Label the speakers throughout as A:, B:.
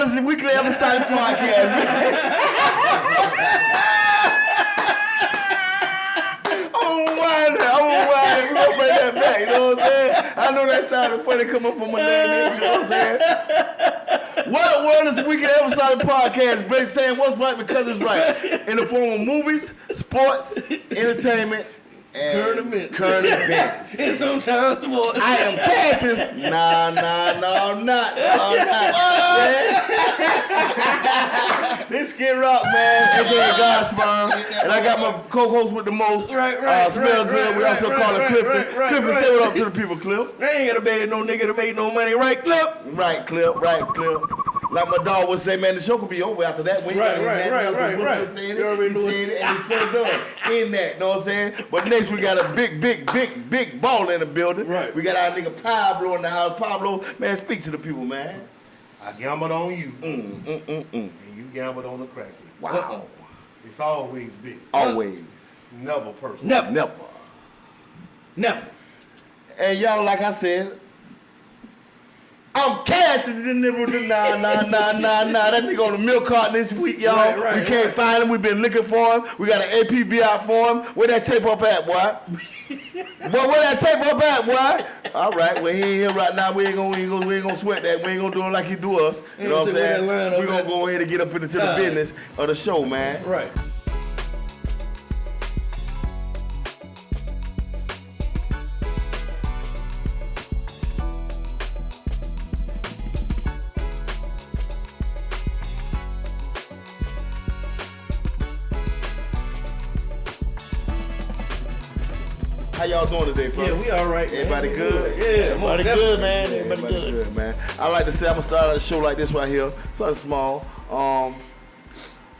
A: World is the weekly episodic podcast. I'm gonna wind it. We're gonna bring that back, you know what I'm saying? I know that sounded funny coming from my name, you know what I'm saying? What Up World is the weekly episodic podcast. Brady saying what's right because it's right. In the form of movies, sports, entertainment, and current events.
B: And sometimes sports.
A: I am Cassius. No, I'm not. This Skid Rock, man, aka Godsperm. And I got my co-host with the most. Smell good. We also call it Clifford. Clifford, say what up to the people, Cliff.
B: They ain't gotta beg no nigga to make no money, right, Cliff?
A: Right, Cliff. Like my dog would say, man, the show could be over after that. We
B: Right.
A: He said it, and it's so done in that, you know what I'm saying? But next we got a big ball in the building.
B: Right.
A: We got our nigga Pablo in the house. Pablo, man, speak to the people, man.
C: I gambled on you. And you gambled on the crackhead.
A: Wow.
C: It's always business.
A: Always.
C: Never personal.
A: Never. And y'all, like I said, I'm cashing in the nah. That nigga on the milk carton this week, y'all. We can't find him. We've been looking for him. We got an APB out for him. Where that tape up at, boy? Where that tape up at, boy? All right, well, he ain't here right now. We ain't gonna sweat that. We ain't gonna do him like he do us. You know what I'm saying? We're gonna go ahead and get up into the business of the show, man.
B: Right.
A: How y'all doing today, folks?
B: Yeah, we all right.
A: Everybody
B: man.
A: good?
B: Yeah,
D: Everybody good, man.
A: Yeah,
D: Everybody good.
A: man. I like to say I'm gonna start a show like this right here, something small.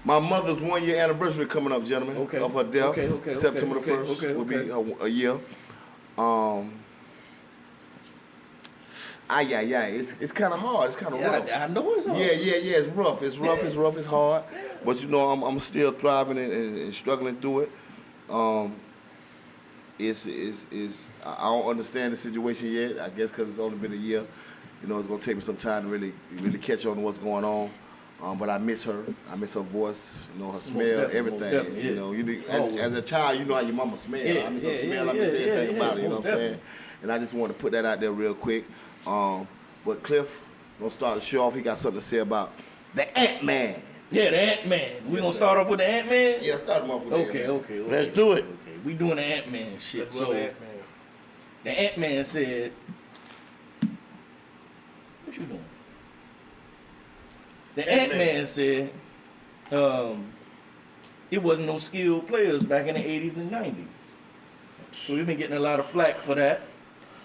A: My mother's 1 year anniversary coming up, gentlemen.
B: Okay.
A: Of her death.
B: Okay.
A: September the 1st will be a year. It's kind of hard. It's kind of rough.
B: I know it's hard.
A: Yeah. It's rough. It's rough. It's hard. But you know, I'm still thriving and struggling through it. I don't understand the situation yet. I guess because it's only been a year. You know, it's gonna take me some time to really catch on to what's going on. But I miss her. I miss her voice. You know, her smell, everything. You know, as a child, you know how your mama smell. I miss her smell. I miss everything about it. You know what I'm saying? And I just want to put that out there real quick. But Cliff, gonna start the show off. He got something to say about the Ant-Man.
B: Yeah, the Ant-Man. We gonna start off with the Ant-Man?
A: Yeah, start him off with the Ant-Man.
B: Okay.
D: Let's do it.
B: Okay, we doing the Ant-Man shit.
C: Let's go, Ant-Man.
B: The Ant-Man said, what you doing? The Ant-Man said, it wasn't no skilled players back in the 80s and 90s. So we've been getting a lot of flack for that.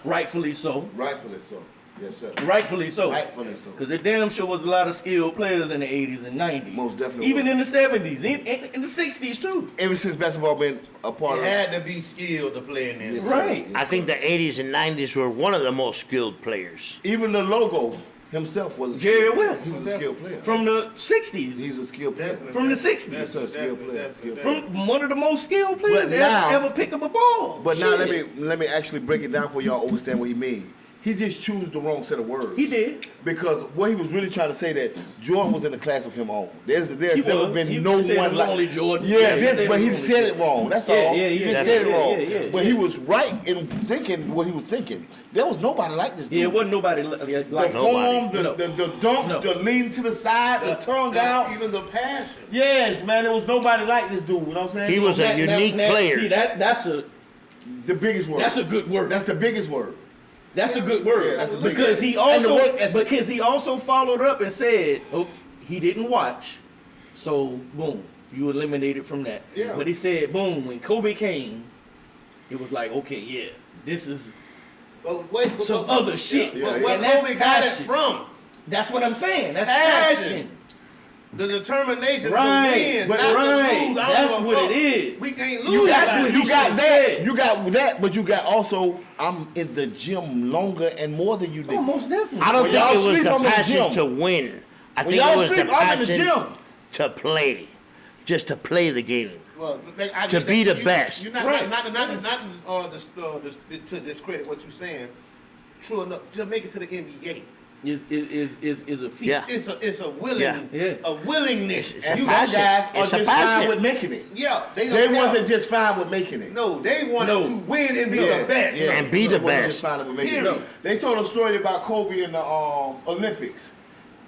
B: Rightfully so.
A: Rightfully so. Yes, sir.
B: Rightfully so.
A: Rightfully so.
B: Because there damn sure was a lot of skilled players in the 80s and 90s.
A: Most definitely.
B: Even in the 70s, in the 60s too.
A: Ever since basketball been a part
C: You
A: of
C: had to be skilled to play in this.
A: Yes, sir.
B: Right.
A: Yes,
D: I think the 80s and 90s were one of the most skilled players.
A: Even the logo himself was a
B: Jerry
A: skilled player.
B: West.
A: He was a skilled player.
B: From the 60s.
A: He's a skilled player.
C: Definitely.
B: From the 60s.
A: Yes, sir. Skilled player. Skilled player.
B: From one of the most skilled players
A: But
B: that
A: now-
B: ever pick up a ball.
A: But now
B: Shit.
A: let me actually break it down for y'all understand what he mean. He just chose the wrong set of words.
B: He did.
A: Because what he was really trying to say that Jordan was in the class of him on. There's
B: He
A: never
B: was.
A: been
B: He
A: no
B: said it
A: one
B: was
A: like
B: only Jordan.
A: Yeah,
B: Yeah,
A: but he
B: it was
A: said
B: only
A: it wrong. That's all.
B: Yeah,
A: He just
B: yeah,
A: said it
B: yeah,
A: wrong.
B: yeah.
A: But he was right in thinking what he was thinking. There was nobody like this dude.
B: Yeah, it wasn't nobody like
A: the
B: nobody.
A: form,
B: No.
A: the dunks,
B: No.
A: the lean to the side, the tongue out.
C: Even the passion.
A: Yes, man, there was nobody like this dude. You know what I'm saying?
D: He was a unique player.
B: See, that's
A: the biggest word.
B: a good word.
A: That's the biggest word.
B: That's a good word.
A: Yeah, that's the
B: because
A: biggest.
B: he also followed up and said, oh, he didn't watch. So boom, you eliminated from that.
C: Yeah.
B: But he said, boom, when Kobe came, it was like, okay, yeah, this is some other shit.
A: Yeah,
C: But
A: yeah.
C: where
B: And that's
C: Kobe got it
B: passion.
C: from?
B: That's what I'm saying. That's
C: Passion.
B: passion.
C: The determination
B: Right,
C: to win,
B: but
C: not
B: right,
C: to lose.
B: that's
C: I don't
B: what
C: give a
B: it
C: fuck.
B: is.
C: We can't
A: You
C: lose.
A: got
B: That's what
A: you
B: he
A: got
B: should've
A: that.
B: said.
A: You got that, but you got also. I'm in the gym longer and more than you did.
B: Oh, most definitely.
D: I don't
A: When
D: think
A: y'all
D: it was
A: sleep,
D: the
A: I'm in the
D: passion
A: gym.
D: to win. I
A: When
D: think
A: y'all
D: it was the
A: sleep, I'm in the
D: passion
A: gym.
D: to play. Just to play the game.
C: Well,
D: To be the best.
C: You're not,
B: Right.
C: to discredit what you're saying. True enough, to make it to the NBA.
B: is a feat.
D: Yeah.
C: It's a willing,
B: Yeah.
C: a willingness.
D: It's a
A: Some
D: passion.
A: guys are
D: It's a
A: just
D: passion.
A: fine with making it.
C: Yeah,
A: They wasn't just fine with making it.
C: No, they wanted
B: No.
C: to win and be
A: Yeah,
C: the best.
A: yeah.
D: And be the
A: They wasn't just
D: best.
A: fine with making it.
C: Period.
A: They told a story about Kobe in the Olympics.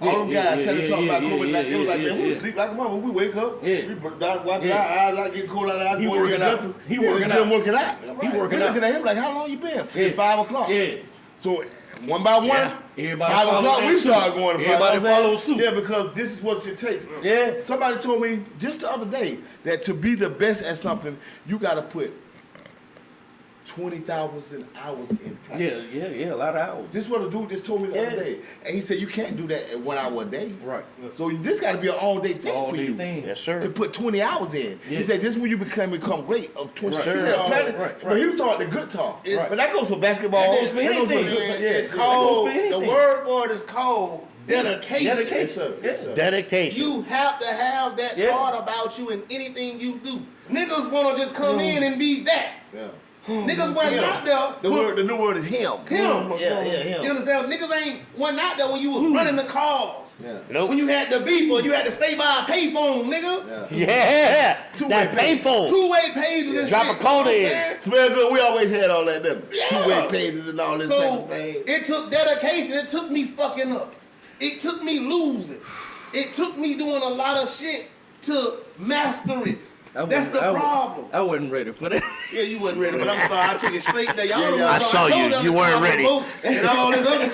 B: Yeah,
A: All them
B: yeah,
A: guys
B: yeah,
A: said they talking
B: yeah,
A: about Kobe
B: yeah,
A: like they was like,
B: yeah,
A: man, we
B: yeah.
A: sleep like a mama. We wake up,
B: Yeah.
A: we wipe
B: Yeah.
A: our eyes out, get cold out of our eyes,
B: He
A: go to
B: working
A: get
B: out.
A: breakfast.
B: He
A: in the
B: working
A: gym
B: out.
A: working out.
B: He working
A: We're
B: out.
A: looking at him like, how long you been?
B: Yeah.
A: Since 5 o'clock.
B: Yeah.
A: So one by one,
B: Yeah. Everybody
A: 5
B: follow
A: o'clock
B: that
A: we
B: suit.
A: started going to 5.
B: Everybody
A: You know what I'm
B: follow
A: saying?
B: suit.
A: Yeah, because this is what it takes.
B: Yeah.
A: Somebody told me just the other day that to be the best at something, you got to put 20,000 hours in
B: Yeah,
A: practice.
B: a lot of hours.
A: This is what a dude just told me the other
B: Yeah.
A: day. And he said, you can't do that in 1 hour a day.
B: Right.
A: So this got to be an all-day thing
B: All
A: for
B: day
A: you.
B: thing.
D: Yes,
A: To
D: sir.
A: put 20 hours in.
B: Yeah.
A: He said, this is when you become great of 20.
B: Right.
A: He
B: Sure.
A: said, apparently,
B: Right.
A: but he was talking the good talk.
C: Right.
A: But that goes for basketball.
B: That goes for
A: That goes
B: anything.
A: the good talk. Yeah,
C: It's
A: yeah.
C: called,
B: That goes for
C: the
B: anything.
C: word for it is called dedication.
B: Dedication.
A: Yes, sir. Yes, sir.
D: Dedication.
C: You have to have that
B: Yeah.
C: part about you in anything you do. Niggas want to just come in and be that.
A: Yeah.
C: Niggas wasn't out there.
A: The new word is him.
C: Him.
A: him.
C: You understand? Niggas ain't wasn't out there when you was running the cars.
A: Yeah.
D: Nope.
C: When you had the beef or you had to stay by a payphone, nigga.
A: Yeah.
D: Yeah.
A: Two-way
D: That payphone.
C: Two-way pages and
D: Drop
C: shit.
D: a coda
C: you know what
D: in.
C: I'm saying?
A: Smell good. We always had all that, didn't we?
C: Yeah.
A: Two-way pages and all this type
C: So
A: of thing.
C: it took dedication. It took me fucking up. It took me losing. It took me doing a lot of shit to master it. That's the problem.
B: I wasn't ready for that.
C: Yeah, you wasn't ready, but I'm sorry. I took it straight there. Y'all
A: Yeah,
C: don't
A: yeah.
C: know
D: I
C: what
D: saw you.
C: told them
D: You
C: to
D: weren't
C: start
D: ready.
C: the boat And all this other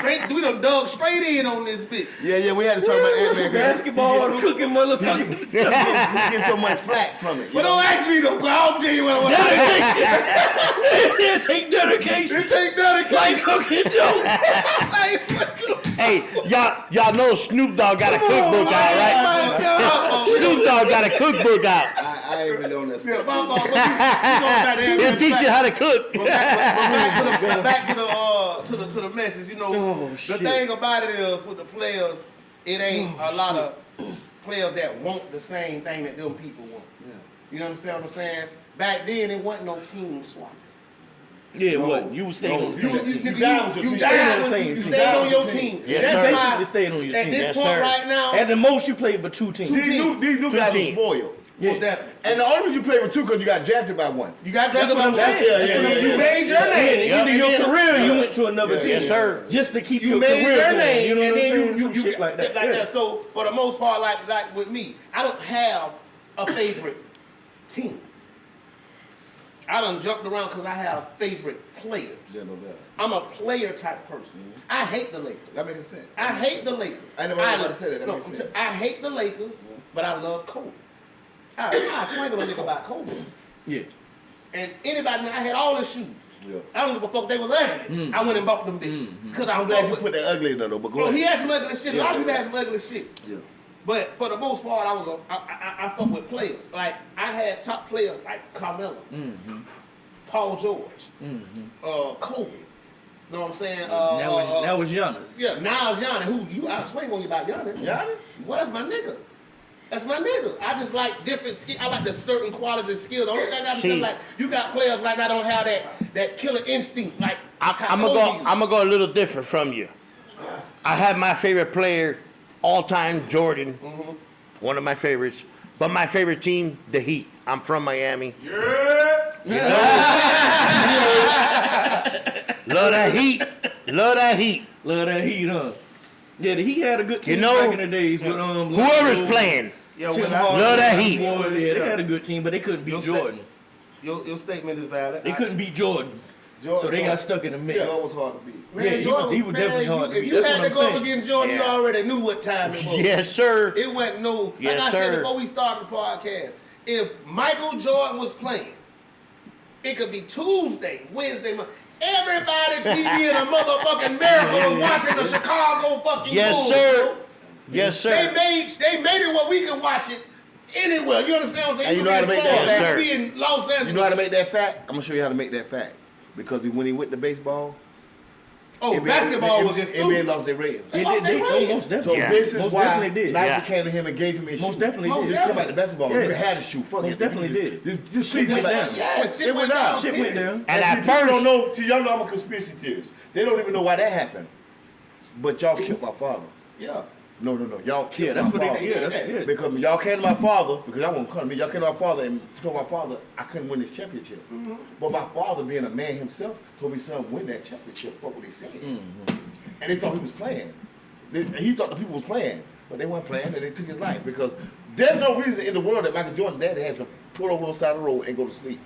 C: shit. We done dug straight in on this bitch.
A: Yeah, we had to talk about Ant-Man.
B: Basketball, cooking motherfuckers.
A: We get so much flack from it.
C: But don't ask me though, 'cause I'll tell you what I want to
B: It take dedication.
C: It take dedication.
B: Like cooking dough.
D: Hey, y'all know Snoop Dogg got a cookbook out, right? Snoop Dogg got a cookbook out.
A: I ain't really on that
C: Yeah,
A: stuff.
C: my fault. But we going back to
D: He'll
C: Ant-Man
D: teach you
C: back-
D: how to cook.
C: But back to the message. You know,
B: Oh,
C: the
B: shit.
C: thing about it is with the players, it ain't a lot of players that want the same thing that them people want.
A: Yeah.
C: You understand what I'm saying? Back then, it wasn't no team swap.
B: Yeah, what? You stayed on the
C: You,
B: same
C: you,
B: team.
C: nigga,
A: died with your
C: you
A: team.
C: died
B: Stayed on the
C: with-
B: same
C: you
B: team.
C: stayed
A: Died
C: on
A: with
C: your
A: your
C: team.
A: team.
D: Yes,
C: That's
D: sir.
C: why
B: Basically stayed on your
C: at
B: team.
C: this
D: Yes,
C: point
D: sir.
C: right now,
B: At the most, you played for two teams.
A: These new guys are
B: teams.
A: spoiled.
C: was that
A: And the only reason you play with two because you got drafted by one.
C: you got drafted
A: That's
C: by
A: what I'm
C: one.
A: saying. Yeah, yeah,
C: You
A: yeah.
C: made your name.
B: Yeah, in your
C: And then-
B: career, you went to another team.
D: Yes, sir.
B: Just to keep
C: You
B: your
C: made
B: career
C: your
B: going.
C: name,
B: You know
C: and
B: what
C: then
B: I'm saying?
C: you
B: Some shit like that. Yeah.
C: So for the most part, like with me, I don't have a favorite team. I done jumped around because I have favorite players.
A: Yeah, no doubt.
C: I'm a player type person. I hate the Lakers.
A: That makes sense.
C: I hate the Lakers.
A: I never heard nobody say that. That makes sense.
C: I hate the Lakers, but I love Kobe. I swing on a nigga about Kobe.
B: Yeah.
C: And anybody, I had all the shoes.
A: Yeah.
C: I don't give a fuck if they was ugly. I went and bought them bitches. Because
A: I'm glad you put that ugly in there though, but go
C: Bro,
A: ahead.
C: he had some ugly shit. A lot of people
A: Yeah.
C: had some ugly shit.
A: Yeah.
C: But for the most part, I fuck with players. Like I had top players like Carmelo, Paul George, Kobe. You know what I'm saying?
B: Now was Giannis.
C: Yeah, now it's Giannis. Who you? I swing on you about Giannis.
A: Giannis?
C: Well, that's my nigga. That's my nigga. I just like different skills. I like the certain qualities of skills. The only thing I
D: See.
C: feel like you got players like I don't have that killer instinct. Like
D: I'm gonna go a little different from you. I have my favorite player all time, Jordan, one of my favorites. But my favorite team, the Heat. I'm from Miami. Love that Heat. Love that Heat.
B: Love that Heat, huh? Yeah, he had a good team
D: You know,
B: back in the days with
D: Whoever's playing,
C: Yo,
B: Tim
C: when I-
B: Hardaway,
D: Love that Heat.
B: Yeah, they had a good team, but they couldn't beat
C: Your
B: Jordan.
C: Your statement is valid.
B: They couldn't beat Jordan, so they got stuck in the mix.
A: Jordan was hard to beat.
C: Man,
B: Yeah, he was definitely hard to
C: If
B: beat.
C: you
B: That's
C: had
B: what
C: to
B: I'm
C: go up
B: saying.
C: against Jordan, you
D: Yeah.
C: already knew what time it was.
D: yes, sir.
C: It wasn't no. Like
D: Yes,
C: I said
D: sir.
C: before we started the podcast, if Michael Jordan was playing, it could be Tuesday, Wednesday, everybody TV in a motherfucking America was watching the Chicago fucking
D: Yes,
C: Bulls.
D: sir.
C: bro.
D: Yes,
C: They
D: sir.
C: made it where we can watch it anywhere. You understand what I'm saying?
A: And you know how to make that
C: Florida,
D: Yes,
C: you
D: sir.
C: could be in Los Angeles.
A: You know how to make that fact? I'm gonna show you how to make that fact. Because when he went to baseball,
C: Oh, basketball was just
A: NBA
C: stupid.
A: lost their ratings.
B: They
C: lost
B: did. They
C: their ratings.
B: most
A: So
B: definitely.
D: Yeah.
A: this is
B: Most
A: why
B: definitely did.
A: Nike
D: Yeah.
A: came to him and gave him his
B: Most
A: shoe.
B: definitely
C: Most
B: did.
A: Just come back to basketball.
B: Yeah.
A: You had a shoe. Fuck
B: Most
A: it.
B: definitely did.
A: Just
B: Shit
A: please
B: went
A: come
B: down.
A: back.
C: Yeah,
A: It went down.
B: Shit went down.
D: And at
A: See, people don't
D: first,
A: know. See, y'all know I'm a conspiracy theorist. They don't even know why that happened. But y'all killed my father.
C: Yeah.
A: No. Y'all killed
B: Yeah, that's
A: my
B: what
A: father.
B: they did. That's it.
A: Because y'all came to my father, because y'all won't come to me, y'all came to my father and told my father I couldn't win this championship.
C: Mm-hmm.
A: But my father, being a man himself, told me, son, win that championship. Fuck what they said. And they thought he was playing. He thought the people was playing, but they weren't playing, and they took his life. Because there's no reason in the world that Michael Jordan daddy has to pull over on the side of the road and go to sleep.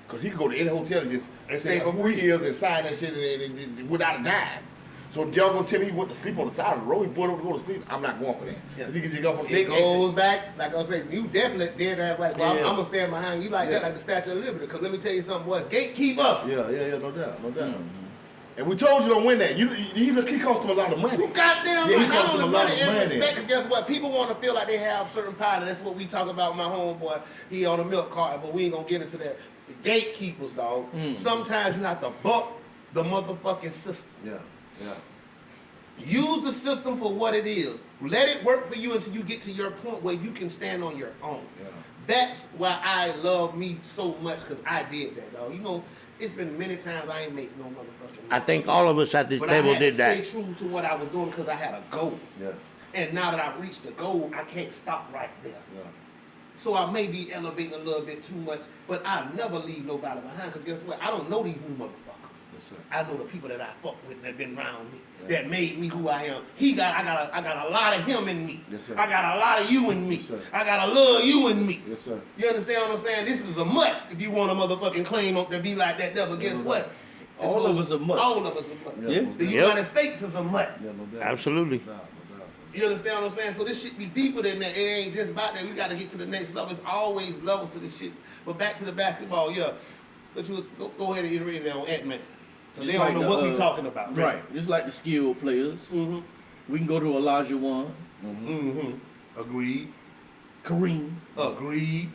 A: Because he could go to any hotel and just stay for 3 years and sign that shit and without a dime. So y'all gonna tell me he went to sleep on the side of the road, he pulled over to go to sleep? I'm not going for that.
C: Yeah.
A: He can just go from the
C: It
A: big exit.
C: goes back, like I was saying, you definitely did that right. Well,
B: Yeah.
C: I'm gonna stand behind you like that, like the Statue of Liberty. Because let me tell you something, boys. Gatekeep us.
A: Yeah, no doubt. And we told you don't win that. He cost him a lot of money.
C: You goddamn
A: Yeah, he
C: right.
A: cost
C: Not
A: him
C: only
A: a lot
C: money
A: of
C: and
A: money.
C: respect, 'cause guess what? People want to feel like they have certain power. That's what we talk about with my homeboy. He on a milk cart, but we ain't gonna get into that. The gatekeepers, dog. Sometimes you have to buck the motherfucking system.
A: Yeah.
C: Use the system for what it is. Let it work for you until you get to your point where you can stand on your own.
A: Yeah.
C: That's why I love me so much, because I did that, dog. You know, it's been many times I ain't make no motherfucking
D: I think all of us at this
C: but
D: table
C: I had
D: did
C: to
D: that.
C: stay true to what I was doing because I had a goal.
A: Yeah.
C: And now that I've reached the goal, I can't stop right there. So I may be elevating a little bit too much, but I'll never leave nobody behind, because guess what? I don't know these new motherfuckers.
A: Yes, sir.
C: I know the people that I fuck with that been around me, that made me who I am. I got a lot of him in me.
A: Yes, sir.
C: I got a lot of you in me.
A: Yes, sir.
C: I got a love you in me.
A: Yes, sir.
C: You understand what I'm saying? This is a mutt if you want a motherfucking claim to be like that, but guess what? This
B: All of
C: whole-
B: us are mutts.
C: All of us are mutts.
B: Yeah.
C: The
A: Yep.
C: United States is a mutt.
A: Yeah, no doubt.
D: Absolutely.
A: No doubt.
C: You understand what I'm saying? So this shit be deeper than that. It ain't just about that. We got to get to the next level. It's always levels to this shit. But back to the basketball, yeah. But you was, go ahead and get ready on Ant-Man. Because they
B: Just
C: don't
B: like
C: know what
B: the,
C: we talking about.
B: Right. Just like the skilled players.
C: Mm-hmm.
B: We can go to Elijah Wan,
C: Mm-hmm. Agreed.
B: Kareem,
C: Agreed.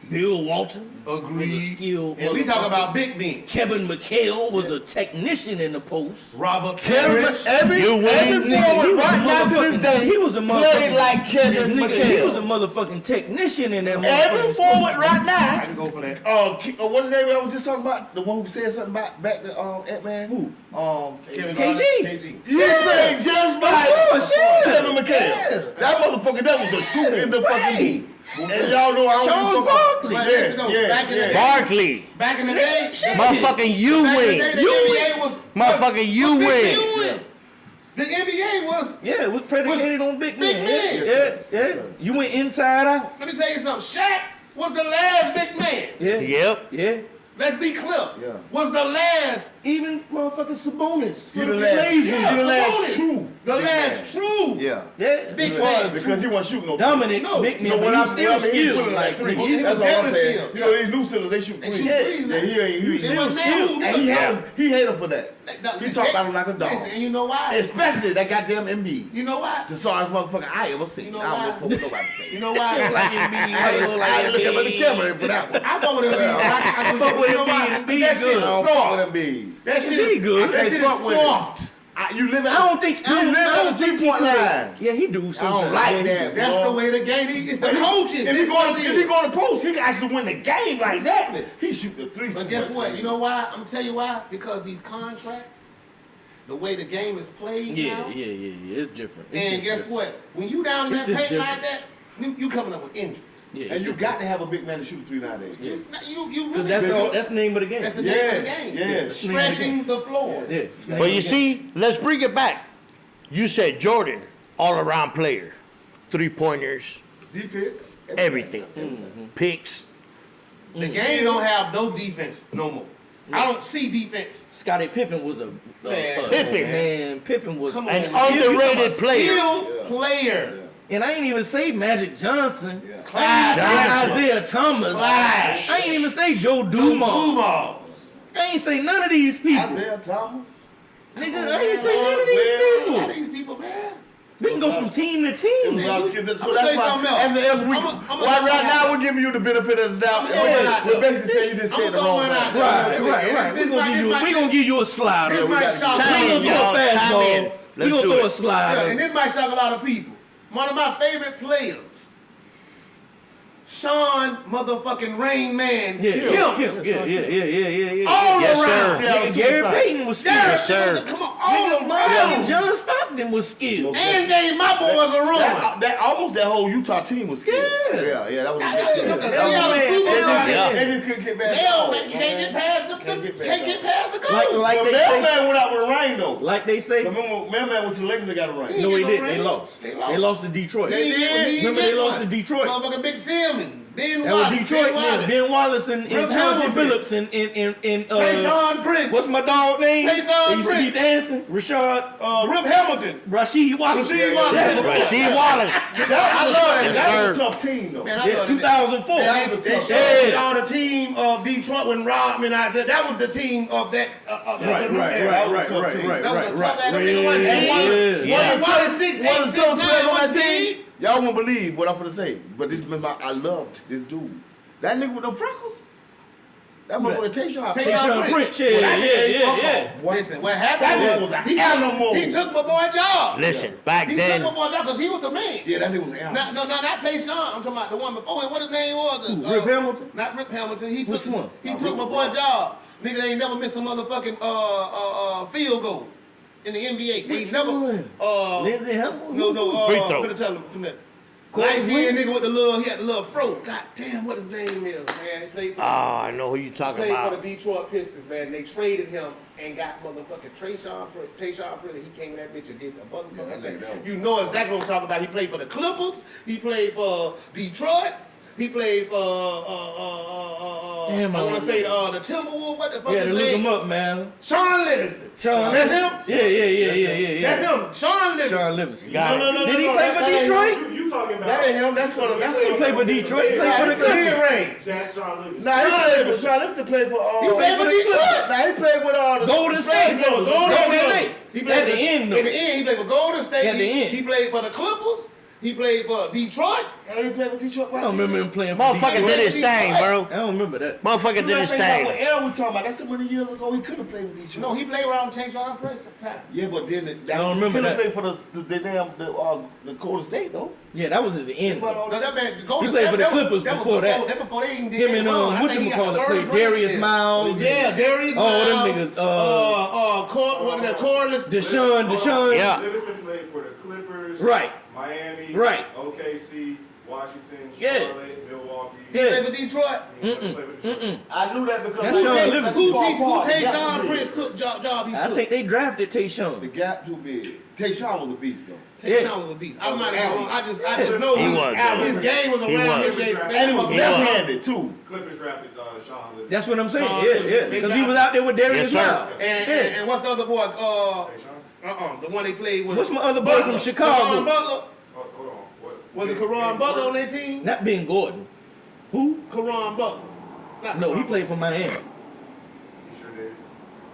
B: Bill Walton. Was a
C: Agreed.
B: skilled
C: And we talk
B: motherfucker.
C: about Big Ben.
B: Kevin McHale was a technician in the post.
C: Robert
A: Kevin,
C: Parrish.
A: every
D: You win.
A: forward
B: He was
A: right
B: a
A: now to this
B: motherfucking-
A: day,
B: he was a
A: played
B: motherfucking
A: like Kevin
B: nigga, He was a
A: McHale.
B: motherfucking technician in that
A: Every
B: motherfucking
A: forward
B: post.
A: right
C: I
A: now.
C: can go for that.
A: What's his name I was just talking about? The one who said something about back to Ant-Man?
B: Who?
C: Kevin
B: KG.
C: KG.
A: He played just like
B: course, yeah.
A: Kevin McHale. That motherfucker, that was the truth in the fucking booth. And y'all know I don't
B: Charles
A: give a fuck.
B: Barkley.
C: But
A: Yes,
C: listen,
A: yes,
C: back in the
A: yes.
C: day-
D: Barkley.
C: Back in the day,
D: Motherfucking you
C: back in the
D: win.
C: day, the
B: You
C: NBA was
D: Motherfucking you
C: Big
D: win.
C: Ben, you win. The NBA was.
B: Yeah, it was predicated on big
C: Big
B: men.
C: men.
B: Yeah. You went inside out.
C: Let me tell you something. Shaq was the last big man.
B: Yeah.
D: Yep.
B: Yeah.
C: Let's be clear.
A: Yeah.
C: Was the last.
B: Even motherfucking Sabonis.
A: He the last,
B: Lazy.
A: he the last
C: Sabonis.
A: true.
C: The
A: big
C: last
A: man.
C: true.
A: Yeah.
B: Yeah.
C: Big
B: He
C: man.
B: was.
A: Because he wasn't shooting no
B: Dominic,
C: No.
B: big
A: No,
B: man,
A: when
B: but
A: I
B: he still
A: mean, he's
B: skilled.
A: putting like three.
C: he
A: That's
C: was
A: all I'm
C: definitely
A: saying.
C: skilled.
A: You know, these new cylinders, they shoot
C: They
A: three.
C: shoot threes now.
A: Yeah, he
C: It was
B: still
C: man
B: skilled.
C: who-
A: And he hate him for that. He talk about him like a dog.
C: Listen, and you know why?
A: Especially that goddamn MB.
C: You know why?
A: The sorriest motherfucker I ever seen.
C: You know
A: I don't
C: why?
A: give a fuck what nobody say.
C: You know why?
A: I look at the camera for that one.
C: I fuck with him. I
B: fuck with
C: you know
B: him,
C: why?
B: B,
C: That
B: good.
C: shit is
A: I don't fuck
C: soft.
A: with him, B.
C: That shit
B: He
C: is
B: good.
C: That
A: I
C: shit
A: can't
C: is
A: fuck with him.
C: soft.
A: You live
B: I don't think
A: you live at the 3-point line.
B: Yeah, he do
A: I
B: sometimes.
A: don't like
B: Yeah, he
A: that.
B: do.
C: That's
A: bro.
C: the way the game is. It's the coaches.
A: If
C: This
A: he
C: is what
A: going
C: it
A: to
C: is.
A: if he going to post, he can actually win the game like that.
C: Exactly.
A: He shoot the three.
C: But
A: too
C: guess
A: much
C: what?
A: for
C: You
A: me.
C: know why? I'm tell you why. Because these contracts, the way the game is played
B: Yeah,
C: now.
B: It's different. It's
C: And
B: just
C: guess
B: different.
C: what? When you down in
B: It's
C: that
B: just
C: paint
B: different.
C: like that, you coming up with injuries.
B: Yeah,
A: And
B: it's
A: you
B: just
A: got to have a big man to shoot three nowadays. Yeah.
C: You
B: Cause
C: really
B: that's the name of the game.
C: That's the name of the
A: Yes,
C: game.
A: yes.
C: Stretching the floor.
B: Yeah.
D: But you see, let's bring it back. You said Jordan, all-around player, 3-pointers,
A: Defense.
D: everything, picks.
C: The game don't have no defense no more. I don't see defense.
B: Scottie Pippen was a
C: Man.
D: Pippen.
B: Man, Pippen was
C: Come on,
D: An
C: man.
D: underrated player.
C: Skilled player.
B: And I ain't even say Magic Johnson.
A: Yeah.
B: I ain't
D: Johnson.
B: say Isaiah Thomas.
C: Flash.
B: I ain't even say Joe Dumars.
C: Duval.
B: I ain't say none of these people.
A: Isaiah Thomas.
B: Nigga, I ain't say none of these
C: All
B: people.
C: these people, man.
B: We can go from team to
A: It
B: team.
A: was a lot of skill. So
C: I'ma
A: that's
C: say
A: why.
C: something else.
A: As we,
C: I'ma
A: right
C: throw
A: now,
C: one
A: we're giving you the benefit of the doubt.
C: Yeah.
A: We're basically saying you just
C: I'ma
A: said the
C: throw
A: wrong
C: one out
A: thing.
C: there.
B: Right.
C: This
B: We gonna
C: might-
B: give you.
C: this might-
B: We gonna give you a slider.
C: This
B: We
C: might
A: got-
C: shock
B: gonna
D: Chime in,
B: throw a
D: y'all. Chime in.
B: fastball. We
D: Let's
B: gonna
D: do
B: throw
D: it.
B: a slider.
C: Yeah, and this might shock a lot of people. One of my favorite players, Sean motherfucking Rain Man
B: Yeah,
C: Kemp.
B: yeah.
C: All
D: Yes,
C: around.
D: sir.
B: Yeah, Gary Payton was skilled.
C: Yeah,
D: Yes, sir.
C: Come on, all
B: Fucking
C: around.
B: John Stockton was skilled.
C: And gave my boys a run.
A: That almost that whole Utah team was scared. Yeah, that was a
C: Yeah,
A: good team.
C: yeah,
A: That
C: Seattle
A: was-
C: Supersonics.
D: Yeah.
A: They just couldn't get back.
C: Hell, man, you can't get past the coach.
B: Like
A: But
B: they say,
A: Mailman went out with a ring though.
B: like they say.
A: Remember, Mailman went to the Lakers. They got a ring.
B: No, he
C: no
B: didn't. They
C: ring.
B: lost.
C: They lost.
B: They lost to Detroit.
C: He did.
B: Remember they lost to Detroit.
C: Motherfucking Big Simmons. Ben
B: That was
C: Wallace.
B: Detroit. Yeah, Ben Wallace and
C: Rip
B: Chauncey
C: Hamilton.
B: Phillips and
C: Tayshaun Prince.
B: what's my dog name?
C: Tayshaun
B: They used to be
C: Prince.
B: dancing. Rashad
C: Rip Hamilton.
B: Rasheed Wallace.
C: Rasheed Wallace.
D: Rasheed Wallace.
A: I love that.
D: Yes,
A: That was
D: sir.
A: a tough team though.
C: Man, I
B: Yeah,
C: love
B: 2004.
C: That was the
A: Yeah.
C: team. On the team of Detroit when Rodman, I said that was the team of that.
B: Right.
C: That was a tough ass nigga wasn't it?
B: Yeah.
C: One of 6,
A: One of the toughest players on that
C: seed.
A: team. Y'all won't believe what I'm gonna say, but this is I loved this dude. That nigga with the freckles. That motherfucker Tayshaun.
B: Tayshaun Prince. Yeah.
C: Listen, what happened
A: That nigga was an animal.
C: He took my boy job.
D: Listen, back
C: He
D: then,
C: took my boy job because he was the man.
A: Yeah, that nigga was an animal.
C: Not Tayshaun. I'm talking about the one before him. What his name was?
B: Rip Hamilton?
C: Not Rip Hamilton. He
B: Which
C: took
B: one?
C: He took my boy job. Nigga ain't never missed a motherfucking field goal in the NBA. He
B: Which
C: never.
B: one? Lindsey Hamilton?
C: No.
D: Free throw.
C: I'm gonna tell him from that.
B: Corey
C: Light skinned
B: Williams?
C: nigga with the little, he had the little fro. God damn, what his name is, man. He played for,
D: I know who you talking
C: played for
D: about.
C: the Detroit Pistons, man. They traded him and got motherfucking Tayshaun Prince. He came in that bitch and did the motherfucking thing. You know exactly what I'm talking about. He played for the Clippers. He played for Detroit. He played for
B: Damn,
C: I want
B: I
C: to say the Timberwolves. What the fuck?
B: Yeah,
C: his
B: to look
C: name?
B: him up, man.
C: Sean Livingston.
B: Sean
C: That's
B: Livingston.
C: him.
B: Yeah.
C: That's him. Sean Livingston.
B: Sean Livingston.
D: Got it.
B: Did he play for Detroit?
E: You talking about?
C: That ain't him. That's sort of.
B: He played for Detroit. He played for the Clippers.
C: Mid-range.
E: That's Sean Livingston.
A: Nah, he played for Sean Livingston played for
C: He played for Detroit.
A: Nah, he played with all the
B: Golden State.
C: He played for Golden State. He played
B: At the end, though.
C: In the end, he played for Golden State.
B: At the end.
C: He played for the Clippers. He played for Detroit.
A: And he played with Detroit.
B: I don't remember him playing for
D: Motherfucker
B: Detroit.
D: did his thing, bro.
B: I don't remember that.
D: Motherfucker did his
A: What
D: thing.
A: era we talking about? That's so many years ago. He could have played with Detroit.
C: No, he played around Tayshaun Prince at the time.
A: Yeah, but then
B: I don't remember
A: he could have
B: that.
A: played for the Golden State though.
B: Yeah, that was at the end. though.
C: No, that man, the Golden
B: He played
C: State,
B: for the
C: that was-
B: Clippers
C: that was
B: before that.
C: That before they even did
B: Him and
C: that run. I think he got
B: whatchamacallit
C: the
B: played
C: first
B: Darius
C: ring.
B: Miles.
C: Yeah, Darius
B: Oh,
C: Miles.
B: them niggas.
C: What are they? Corliss.
B: Deshaun.
D: Yeah.
E: Livingston played for the Clippers.
B: Right.
E: Miami.
B: Right.
E: OKC. Washington.
B: Yeah.
E: Charlotte. Milwaukee.
C: He played
B: Yeah.
C: for Detroit.
E: He played for Detroit.
A: I knew that because
B: That's Sean Livingston.
C: Who Tayshaun Prince took job he
B: I
C: took?
B: think they drafted
A: The
B: Tayshaun.
A: gap too big. Tayshaun was a beast though.
C: Tayshaun was a beast. I might have wrong. I just know
D: He was,
C: his game was
D: He
C: around
D: was.
C: his game.
A: And he was
E: He
A: left-handed too.
E: Clippers drafted Sean Livingston.
B: That's what I'm saying.
C: Sean
B: Yeah.
C: Livingston.
B: Because he was out there with Darius
D: Yes, sir.
B: Miles.
C: And what's the other boy?
E: Tayshaun?
C: The one they played with.
B: What's my other boy from Chicago?
C: Karan Butler.
E: Hold on. What?
C: Was it Karan Butler on their team?
B: Not Ben Gordon. Who?
C: Karan Butler. Not
B: No, he
C: Karan
B: played for Miami.
E: He sure did.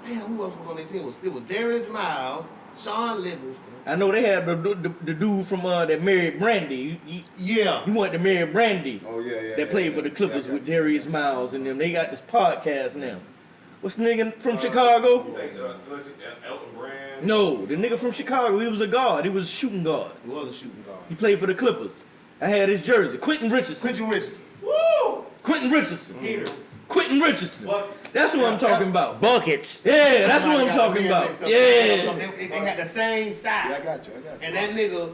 C: Damn, who else was on their team? It was Darius Miles, Sean Livingston.
B: I know they had the dude from that married Brandy.
C: Yeah.
B: You want to marry Brandy.
A: Oh yeah.
B: That played for the Clippers with Darius Miles and them. They got this podcast now. What's the nigga from Chicago?
E: You think, let's see, Elton Brand.
B: No, the nigga from Chicago. He was a guard. He was a shooting guard.
C: He was a shooting guard.
B: He played for the Clippers. I had his jersey. Quentin Richardson.
C: Quentin Richardson.
E: Woo!
B: Quentin Richardson.
E: Heater.
B: Quentin Richardson.
E: Buckets.
B: That's who I'm talking about.
D: Buckets.
B: Yeah, that's what
C: Somebody
B: I'm
C: got
B: talking
C: the
B: about.
C: mixed up.
B: Yeah.
C: They had the same style.
A: Yeah, I got you.
C: And that nigga,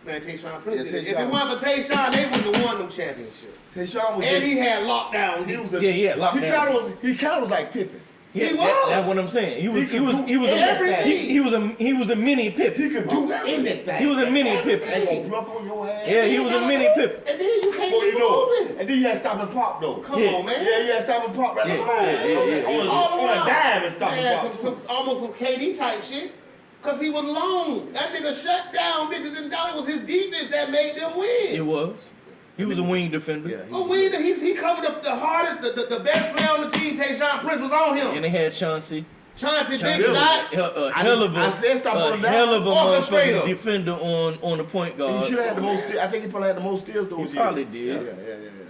C: man, Tayshaun Prince.
A: Yeah,
C: If it
A: Tayshaun.
C: wasn't for Tayshaun, they wouldn't have won them championships.
A: Tayshaun was
C: And
A: just,
C: he had lockdown.
A: he was a,
B: Yeah, lockdown.
A: He kind of was like Pippen.
B: Yeah,
C: He was.
B: That's what I'm saying. He was
C: everything.
B: he was a mini
A: He
B: Pippen.
A: could do anything.
B: He was a mini Pippen.
A: Ain't gonna pluck on your ass.
B: Yeah, he was a mini Pippen.
C: And then you can't
A: Before you
C: keep
A: know
C: moving.
A: it. And then you had to stop and pop though.
C: Come
B: Yeah.
C: on, man.
A: Yeah, you had to stop and pop right
B: Yeah,
A: on the line.
B: yeah.
C: All
A: On
C: around.
A: a dime and stop
C: Man,
A: and pop.
C: almost some KD type shit. Cause he was long. That nigga shut down bitches and down. It was his defense that made them win.
B: It was. He was a wing defender.
A: Yeah,
C: Oh, he covered up the hardest, the best player on the team. Tayshaun Prince was on him.
B: And they had Chauncey.
C: Chauncey, big
B: Chauncey.
C: shot.
B: A hell of
A: I said stop
B: a
A: putting down.
B: hell of a
C: Orchestrator.
B: motherfucking defender on the point
A: He
B: guard.
A: should have had the most. I think he probably had the most steals those years.
B: probably did.
A: Yeah.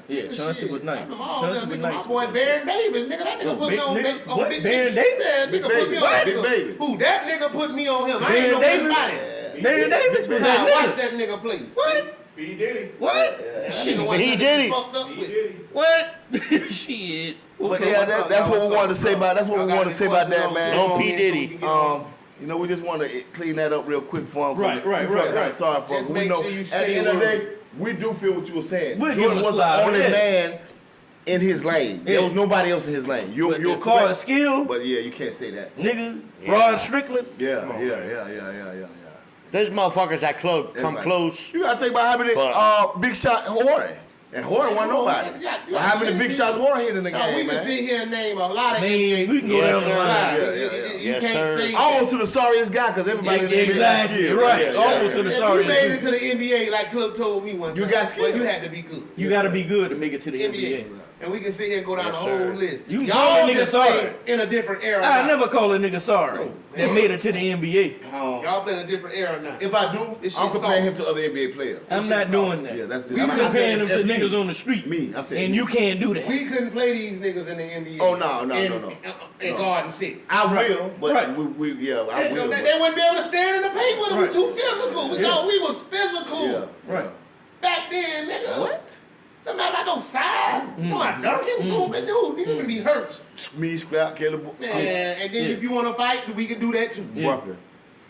B: Yeah, Chauncey
C: Shit.
B: was nice.
C: Come on,
B: Chauncey
C: nigga,
B: was
C: my
B: nice.
C: boy Baron Davis, nigga, that nigga
B: Oh,
C: put
B: big
C: me on
B: nigga?
C: big, on
B: What?
C: big,
B: Baron
C: big
B: Davis?
C: shit. That
A: Big
C: nigga put
A: baby.
C: me on
A: What?
C: that
A: Big
C: nigga.
A: baby.
C: Who? That nigga put me on him. I
B: Baron
C: ain't know
B: Davis?
C: nobody.
B: Baron Davis was
C: I watched
B: that nigga.
C: that nigga play.
B: What?
E: P. Diddy.
B: What?
C: Shit,
D: He did it.
C: Fucked up
E: P.
C: with.
E: Diddy.
B: What? Shit.
A: But
B: Okay.
A: yeah, that's what we wanted to say about. That's what
C: Y'all
A: we
C: got
A: wanted to say
C: any
A: about that,
C: questions
A: man.
C: on
D: No P.
C: so
D: Diddy.
C: we can get on?
A: You know, we just want to clean that up real quick for him.
B: Right.
A: Sorry for
C: Just
A: him.
C: make
A: We know
C: sure you
A: at
C: stay
A: the end of the
C: word.
A: day, we do feel what you were saying.
B: We'll give
A: Jordan
B: him a
A: was
B: slide,
A: the only
B: yeah.
A: man in his lane. There
B: Yeah.
A: was nobody else in his lane. You're
B: As far
A: correct.
B: as skill,
A: But yeah, you can't say that.
B: nigga, Rod Strickland.
A: Yeah.
D: There's motherfuckers that come
A: Everybody.
D: close.
A: You gotta think about how many
D: But-
A: big shot Horton. And Horton wasn't nobody. But how many big shots Horton hit in the
C: No,
A: game,
C: we can
A: man?
C: sit here and name a lot of
B: Man,
C: NBA.
B: we can go
D: Yes,
B: down the
D: sir.
B: line.
A: Yeah.
C: You
D: Yes,
C: can't
D: sir.
C: say
A: Almost to the sorriest guy, because everybody
B: Exactly, right. Almost to the
C: If
B: sorry.
C: you made it to the NBA, like Clip told me one time,
A: You got skill.
C: well, you had to be good.
B: You got to be good to make it to the
C: NBA.
B: NBA.
C: And we can sit here and go down
D: Yes,
C: the whole
D: sir.
C: list.
B: You can
C: Y'all
B: call a nigga
C: just
B: sorry.
C: play in a different era.
B: I
C: now.
B: never call a nigga sorry that made it to the NBA.
C: Y'all play in a different era now.
A: If I do,
C: This
A: I'm
C: shit
A: comparing him
C: soft.
A: to other NBA players.
B: I'm not doing that.
A: Yeah, that's
C: We
A: I'm
C: could
A: not
B: comparing
A: saying
B: them to
A: that's me.
B: niggas on the street.
A: Me, I'm saying
B: And
A: me.
B: you can't do that.
C: We couldn't play these niggas in the NBA.
A: Oh, no.
C: In Garden City.
A: I will, but
B: Right.
A: we I
C: They,
A: will.
C: they
A: but-
C: wouldn't be able to stand in the paint with them.
B: Right.
C: We too physical. We thought we was physical.
A: Yeah,
B: Right.
C: Back then, nigga.
A: What?
C: No matter about no size. Come on, Duncan, dude, you can be hurt.
A: Me, Scrap, Caleb,
C: Man, and then
B: Yeah.
C: if you want to fight, we can do that too.
A: Brooklyn.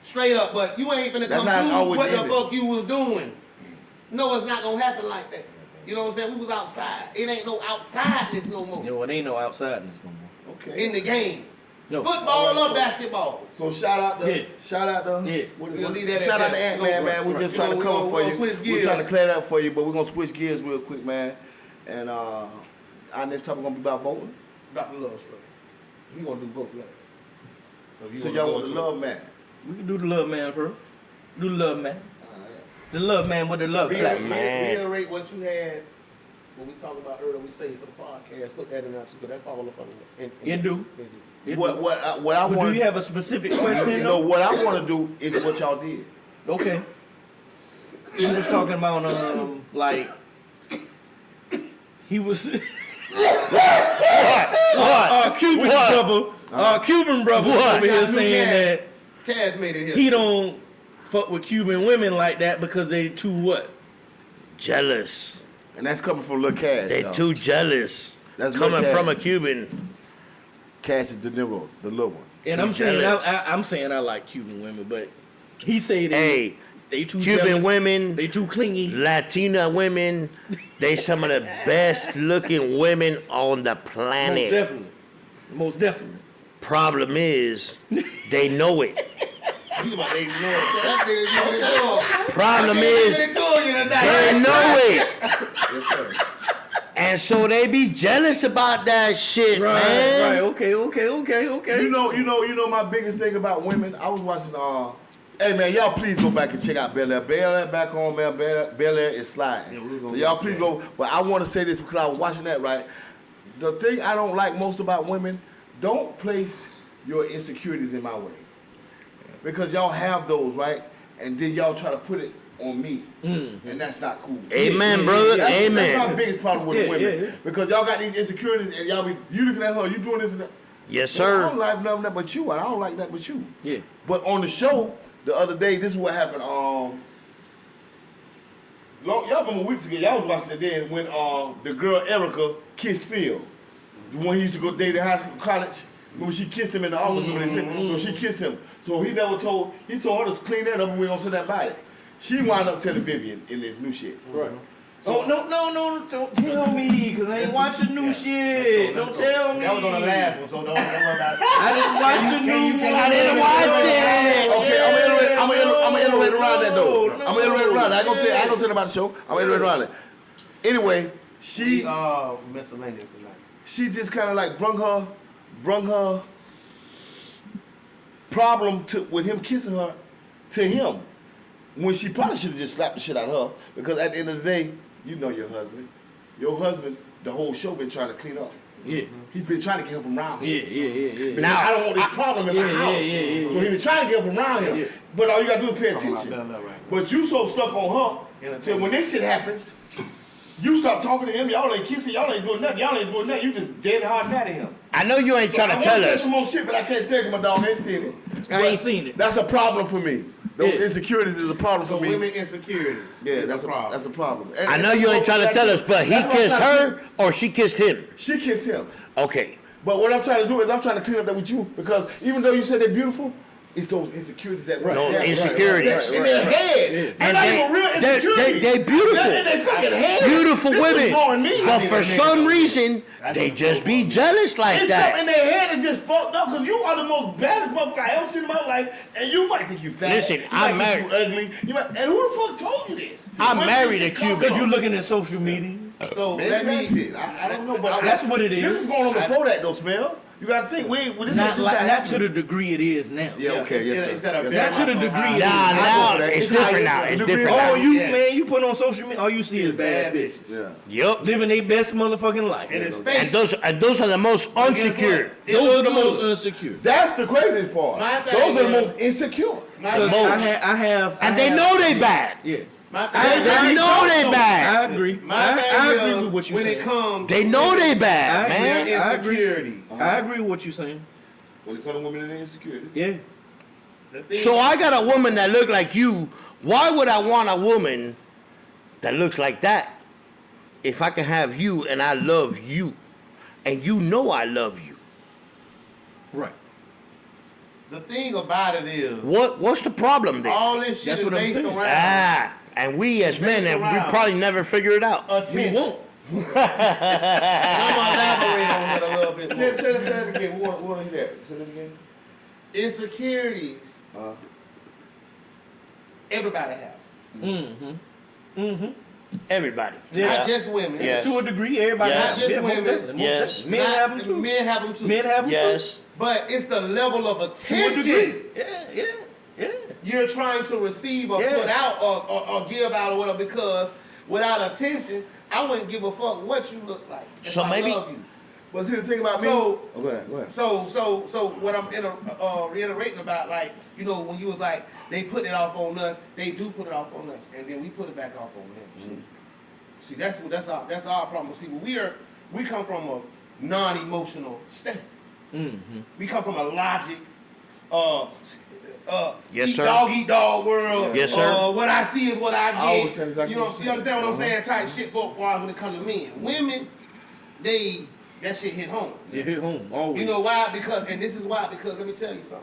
C: Straight up, but you ain't finna
A: That's
C: come
A: how it
C: through
A: always
C: what the
A: ended.
C: fuck you was doing. No, it's not gonna happen like that. You know what I'm saying? We was outside. It ain't no outsideness no more.
B: No, it ain't no outsideness no more.
A: Okay.
C: In the game.
B: No.
C: Football or basketball.
A: So shout out to
B: Yeah.
A: what is
C: We'll
A: it?
C: leave that at
A: Shout out
C: that.
A: to Ant Man,
C: Right.
A: man. We're just
C: You
A: trying
C: know,
A: to
C: we
A: cover
C: gonna-
A: for
C: we
A: you.
C: gonna switch
A: We're
C: gears.
A: trying to clear that up for you, but we're gonna switch gears real quick, man. And our next topic gonna be about voting.
C: Dr. Love Straight. He gonna do vote love.
A: So y'all want the love man.
B: We can do the love man first. Do the love man. The love man with the love black man.
C: Reiterate what you had when we talked about earlier. We say for the podcast. Put that in there because that's all up on the.
B: It do.
A: What I
B: But do
A: want
B: you have a specific question?
A: you know
B: though?
A: what I want to do is what y'all did.
B: Okay. He was talking about like he was our Cuban brother. Our Cuban brother over here saying
C: Cass made it here.
B: that he don't fuck with Cuban women like that because they too what?
D: Jealous.
A: And that's coming from Lil Cash.
D: They
A: y'all.
D: too jealous.
A: That's
D: Coming
A: Lil
D: from a
A: Cash.
D: Cuban.
A: Cash is De Niro, the little one.
B: And
D: Too
B: I'm saying
D: jealous.
B: I'm saying I like Cuban women, but he say that
D: Hey,
B: they too
D: Cuban
B: jealous,
D: women,
B: they too clingy.
D: Latina women, they some of the best looking women on the
B: Most
D: planet.
B: definitely. Most definitely.
D: Problem is, they know it.
C: You about they know it. That nigga know it.
D: Problem is,
C: They told you tonight.
D: they know it.
A: Yes, sir.
D: And so they be jealous about that shit, man.
B: Right. Okay.
A: You know my biggest thing about women. I was watching. Hey man, y'all please go back and check out Bel Air. Bel Air back on, man. Bel Air is sliding. So y'all please go. But I want to say this because I was watching that right. The thing I don't like most about women, don't place your insecurities in my way, because y'all have those right, and then y'all try to put it on me, and that's not cool.
D: Amen, brother.
A: That's
D: Amen.
A: my biggest problem with the
B: Yeah,
A: women,
B: yeah.
A: because y'all got these insecurities, and y'all be you looking at her, you doing this and that.
D: Yes,
A: I
D: sir.
A: don't like nothing but you. I don't like nothing but you.
B: Yeah.
A: But on the show the other day, this is what happened. Y'all remember weeks ago? Y'all was watching it then when the girl Erica kissed Phil, the one he used to go date in high school, college. Remember she kissed him in the office. Remember they said, so she kissed him. So he never told. He told her to clean that up and we gonna send that body. She wound up telling Vivian in this new shit.
B: Right. So no, don't tell me, cause I ain't watched the new shit. Don't tell me.
C: That was on the last one, so don't worry about it.
B: I didn't watch the new one.
D: I didn't watch it.
A: Okay, I'm gonna iterate around that though.
B: No,
A: I'm gonna iterate around it. I ain't gonna say about the show. I'm gonna iterate around it. Anyway, she
C: Miscellaneous tonight.
A: she just kind of like brung her problem with him kissing her to him, when she probably should have just slapped the shit out of her, because at the end of the day, you know your husband, the whole show been trying to clean up.
B: Yeah.
A: He's been trying to get her from around
B: Yeah.
A: here.
B: Yeah.
A: Now I don't want this problem in my
B: Yeah,
A: house.
B: yeah.
A: So he been trying to get her from around here.
B: Yeah.
A: But all you gotta do is pay
C: Talking about
A: attention.
C: Bel Air right
A: But you so stuck on her, so when this shit happens, you stop talking to him. Y'all ain't kissing. Y'all ain't doing nothing. You just dead hard mad at him.
D: I know you ain't
A: So
D: trying
A: I
D: to
A: want
D: tell
A: say
D: us.
A: some more shit, but I can't say it 'cause my dog ain't seen it.
B: I ain't seen it.
A: That's a problem for me. Those
B: Yeah.
A: insecurities is a problem
C: So
A: for me.
C: women insecurities.
A: Yeah,
C: is
A: that's
C: a problem.
A: That's a problem. And-
D: I
A: and
D: know
A: that's
D: you
A: what-
D: ain't trying to tell us, but he
A: that's what I'm
D: kissed
A: trying to
D: her or she kissed him.
A: She kissed him.
D: Okay.
A: But what I'm trying to do is I'm trying to clear up that with you because even though you said they're beautiful, it's those insecurities that
B: Right.
D: Those
A: have
D: insecurities.
A: in their head.
D: And
A: not
D: they-
A: even real
D: they
A: insecurities.
D: beautiful.
A: They're in their fucking head.
D: Beautiful
A: This is
D: women.
A: blowing me.
D: But for some reason, they just be jealous like
A: It's something
D: that.
A: in their head is just fucked up because you are the most baddest motherfucker I ever seen in my life, and you might think you fat.
D: Listen,
A: you
D: I'm
A: might think
D: married.
A: you ugly. You might, and who the fuck told you this?
D: I'm
A: Where
D: married
A: did this
D: a
A: shit come
D: Cuban.
B: Because
A: from?
B: you're looking at social media.
C: So
A: Maybe
C: let
A: that's
C: me.
A: it. I don't know, but
B: That's what it is.
A: This was going on before that, though, Smell. You got to think. This
B: Not,
A: ain't this
B: like,
A: not
B: not to
A: happening.
B: the degree it is now.
A: Yeah, okay, yes, sir.
C: Instead of
A: Yes,
B: Not
A: sir.
B: to the degree it is.
D: Nah,
A: I
D: now
A: go for that.
D: it's
A: It's
D: different
A: higher.
D: now. It's
A: The
D: different
A: degree-
B: Oh,
D: now.
B: you
C: Yes.
B: man, you put on social media, all you see is bad bitches.
A: Yeah.
D: Yup.
B: Living their best motherfucking life.
C: And it's
D: And
C: fake.
D: those are the most unsecure.
B: Those are the most insecure.
A: That's the craziest part.
C: My thing
A: Those are the
C: is-
A: most insecure.
B: Because
D: Most.
B: I have,
D: And they know they bad.
B: Yeah.
C: My
D: They know they bad.
B: I agree.
C: My thing
B: I agree
C: is,
B: with what you
C: when
B: saying.
C: it comes
D: They know they bad,
B: I
D: man.
B: agree. I agree.
C: insecurities.
B: I agree with what you're saying.
A: When it comes to women and insecurities.
B: Yeah.
C: The thing-
D: So I got a woman that look like you. Why would I want a woman that looks like that? If I can have you and I love you, and you know I love you.
B: Right.
C: the thing about it is,
D: What's the problem there?
C: all this shit
B: That's
C: is
B: what I'm
C: based
B: saying.
C: around
D: Ah, and we as men,
C: Based
D: we
C: around.
D: probably never figure it out.
B: We
C: attention.
B: won't.
C: I'm gonna elaborate on that a little bit
A: Say
C: more.
A: it again. We want to hear that. Say it again.
C: Insecurities, everybody have.
D: Everybody.
B: Yeah.
C: Not just women.
D: Yes.
B: To a degree, everybody
D: Yes.
B: has
C: Not just
B: yeah, most
C: women.
B: definitely, most
D: Yes.
B: definitely. Men have them too.
C: Men have them too.
B: Men have them
D: Yes.
C: But it's the level of
B: too. To a
C: attention
B: degree. Yeah.
C: you're trying to receive or
B: Yeah.
C: put out or give out or whatever, because without attention, I wouldn't give a fuck what you look like. if
D: So
C: I
D: maybe-
C: love you.
A: But see the thing about me.
C: So-
A: Oh, go ahead. Go ahead.
C: So what I'm reiterating about, like, you know, when you was like, they put it off on us, they do put it off on us, and then we put it back off on them. See, that's our problem. See, we come from a non-emotional state. We come from a logic,
D: Yes,
C: eat
D: sir.
C: dog world.
D: Yes, sir.
C: What I see is what I get.
A: I understand exactly
C: you know,
A: what you're
C: you understand what I'm
A: saying.
C: saying? Type shit for when it comes to men. Women, that shit hit home.
B: You hit home always.
C: You know why? Because let me tell you something.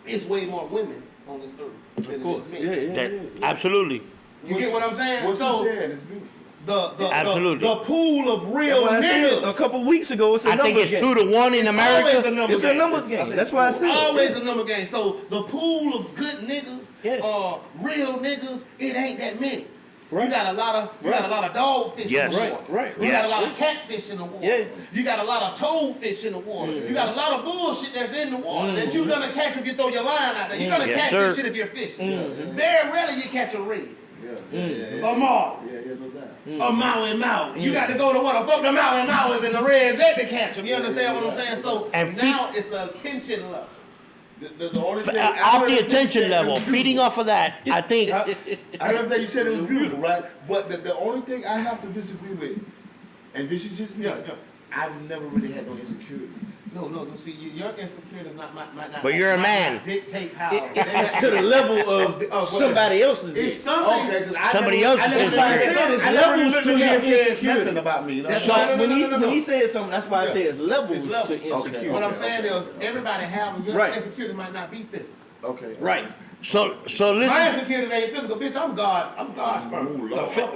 C: It's way more women on this earth than
B: of course.
C: it is men.
D: That, absolutely.
C: You get what I'm saying?
A: What
C: So
A: you said is beautiful.
D: Absolutely.
C: the pool of real
B: That's why I said
C: niggas.
B: a couple weeks ago. It's a
D: I think
B: numbers
D: it's
B: game.
D: 2-1 in
C: Always a
D: America.
C: number
B: It's
C: game.
B: a numbers game. That's why I said it.
C: Always a number game. So the pool of good niggas,
B: Yeah.
C: real niggas, it ain't that many.
B: Right.
C: You got a lot of dogfish
D: Yes.
C: in the water.
B: Right.
C: You
D: Yes.
C: got a lot of catfish in the water.
B: Yeah.
C: You got a lot of toadfish in the water. You got a lot of bullshit that's in the water that you're gonna catch if you throw your line out there. You're gonna
D: Yes,
C: catch
D: sir.
C: this shit if you're fishing. Very rarely you catch a red,
A: Yeah.
C: a marlin,
A: No doubt.
C: a Maui. You got to go to what the fuck the Maui and the reds at to catch them. You understand what I'm saying? So
D: And
C: now it's the attention level.
A: The only thing
D: Off the attention level, feeding off of that, I think.
A: I love that you said it was beautiful, right? But the only thing I have to disagree with, and this is just me,
C: Yeah.
A: I've never really had no insecurities.
C: No. See, your insecurity might not.
D: But you're a
C: might
D: man.
C: not dictate how.
B: It's to the level of somebody else's.
C: It's
B: is.
C: something.
A: Okay, 'cause I
D: Somebody
A: never-
D: else
A: I
D: is
A: never
D: insecure.
A: said
B: It's
A: I never
B: levels
A: looked
B: to
A: at me
B: your
A: and said
B: insecurity.
A: nothing about me.
B: That's
D: So-
B: why when
C: No.
B: he said something, that's why I say it's levels
C: It's levels.
B: to insecurity.
C: What I'm saying is, everybody have them. Your
B: Right.
C: insecurity might not be physical.
A: Okay.
B: Right.
D: So
C: My
D: listen.
C: insecurity ain't physical, bitch. I'm God's sperm.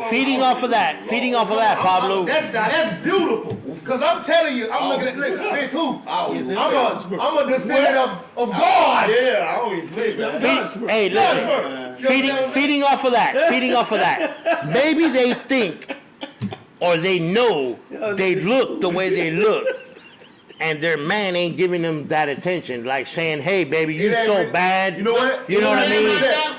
D: Feeding off of that, Pablo.
C: That's beautiful. Cause I'm telling you, I'm looking at bitch who? I'm a descendant of God.
A: Yeah, I don't even play that.
D: Hey, listen. Feeding off of that. Maybe they think or they know they look the way they look, and their man ain't giving them that attention, like saying, "Hey, baby, you
A: It ain't
D: so
A: really-
D: bad."
A: You know what?
D: You know what I mean?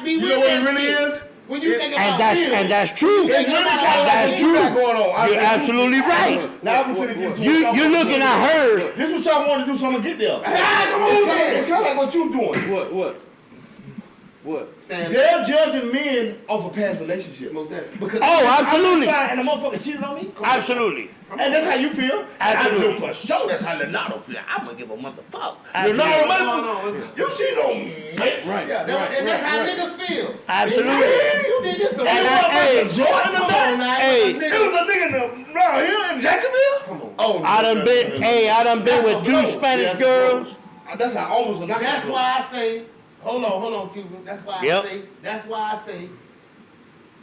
A: You know what it really is?
C: When you think about
D: And that's true.
A: It's really kind of
D: That's
A: like
D: true.
A: what you got going on.
D: You're absolutely right.
A: Now I'm finna get
D: You're looking at her.
A: This is what y'all want to do, so I'm gonna get there.
C: come on,
A: It's kind of like what you doing.
B: What? What?
C: Stand
F: They're judging men off of past relationships.
C: Most definitely.
F: Because
D: Oh, absolutely.
F: I'm just fine and the motherfucker cheated on me.
D: Absolutely.
F: And that's how you feel?
D: Absolutely.
F: I know for sure that's how Leonardo feel. I'm gonna give a motherfucker.
D: Absolutely.
F: Leonardo, you cheated on me.
B: Right.
C: Yeah, and that's how niggas feel.
D: Absolutely.
C: You did this to me.
D: And hey,
F: Jordan
C: Come on now.
D: Hey.
F: It was a nigga around here in Jacksonville?
C: Come on.
F: Oh,
D: I done been with two Spanish girls.
F: That's how I almost went.
C: That's why I say, hold on, Cuban. That's why
D: Yep.
C: I say,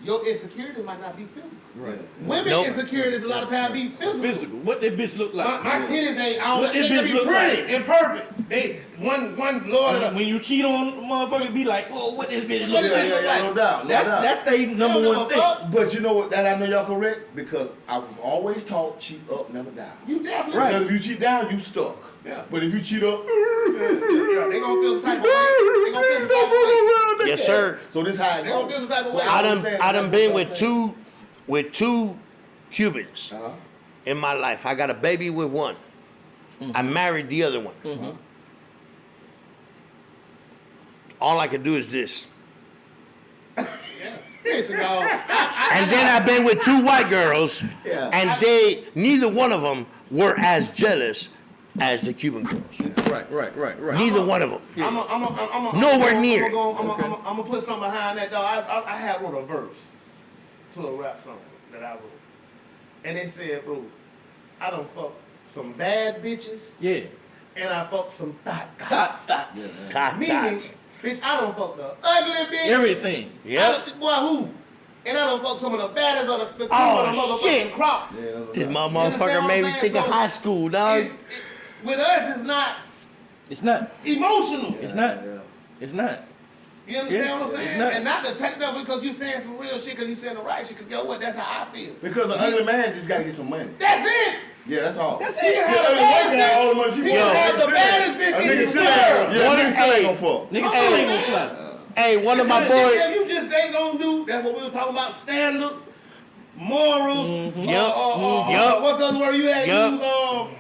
C: your insecurity might not be physical.
B: Right.
C: Women
D: Nope.
C: insecurities a lot of times be physical.
B: Physical. What that bitch look like?
C: My titties ain't. I
B: What
C: don't
B: this
C: think they
B: bitch
C: be
B: look
C: pretty
B: like?
C: and perfect. They one Lord of the.
B: When you cheat on a motherfucker, be like, oh, what this bitch
C: What
B: look
C: this
B: like?
C: bitch look like?
A: No doubt.
B: That's they number
C: They don't
B: one
C: give a
B: thing.
C: fuck.
A: But you know what? That I know y'all correct because I was always taught cheat up, never down.
C: You definitely
B: Right.
A: Because if you cheat down, you stuck.
C: Yeah.
A: But if you cheat up,
C: Yeah, they gonna feel some type of way. They gonna feel some type of way.
D: Yes, sir.
A: so this how it
C: They gonna
A: goes.
C: feel some type of
A: So
C: way.
D: I done been with two Cubans
A: Uh-huh.
D: in my life. I got a baby with one. I married the other one. All I could do is this.
C: Yeah. Listen, y'all.
D: And then I've been with two white girls,
A: Yeah.
D: and neither one of them were as jealous as the Cuban girls.
B: Right.
D: Neither one of them.
C: I'm
D: Nowhere near.
C: I'm gonna put something behind that, dog. I had wrote a verse to a rap song that I wrote, and it said, "Bro, I done fucked some bad bitches,
B: Yeah.
C: and I fucked some thought
B: Dots.
C: Meaning, bitch, I done fucked the ugly bitch.
B: Everything.
D: Yep.
C: Boy, who? And I done fucked some of the baddest of the
D: Oh,
C: of the motherfucking
D: shit.
C: crops.
D: This
C: You understand
D: motherfucker
C: what
D: made
C: I'm
D: me
C: saying?
D: think of
C: So,
D: high school, dog.
C: With us, it's not
B: It's not.
C: emotional.
B: It's not. It's not.
C: You understand
B: Yeah,
C: what I'm saying?
B: it's not.
C: And not to take that because you saying some real shit, because you saying the right shit. Because guess what? That's how I feel.
A: Because an ugly man just got to get some money.
C: That's it.
A: Yeah, that's all.
C: That's it. You can
A: See,
C: have the
A: ugly white guy,
C: baddest
A: all the
C: bitch.
A: money she
C: You can
A: wants.
C: have the baddest bitch
A: A
C: in
A: nigga
C: the
A: still
C: world.
A: ain't, yeah,
D: What
A: nigga
D: is-
A: still ain't
D: hey.
A: gonna fuck.
B: Niggas still ain't gonna fly.
D: Hey, one of my
C: That's the shit
D: boys.
C: that you just ain't gonna do. That's what we were talking about. Standards, morals.
D: Yup.
C: What's the other word you had
D: Yup.
C: used?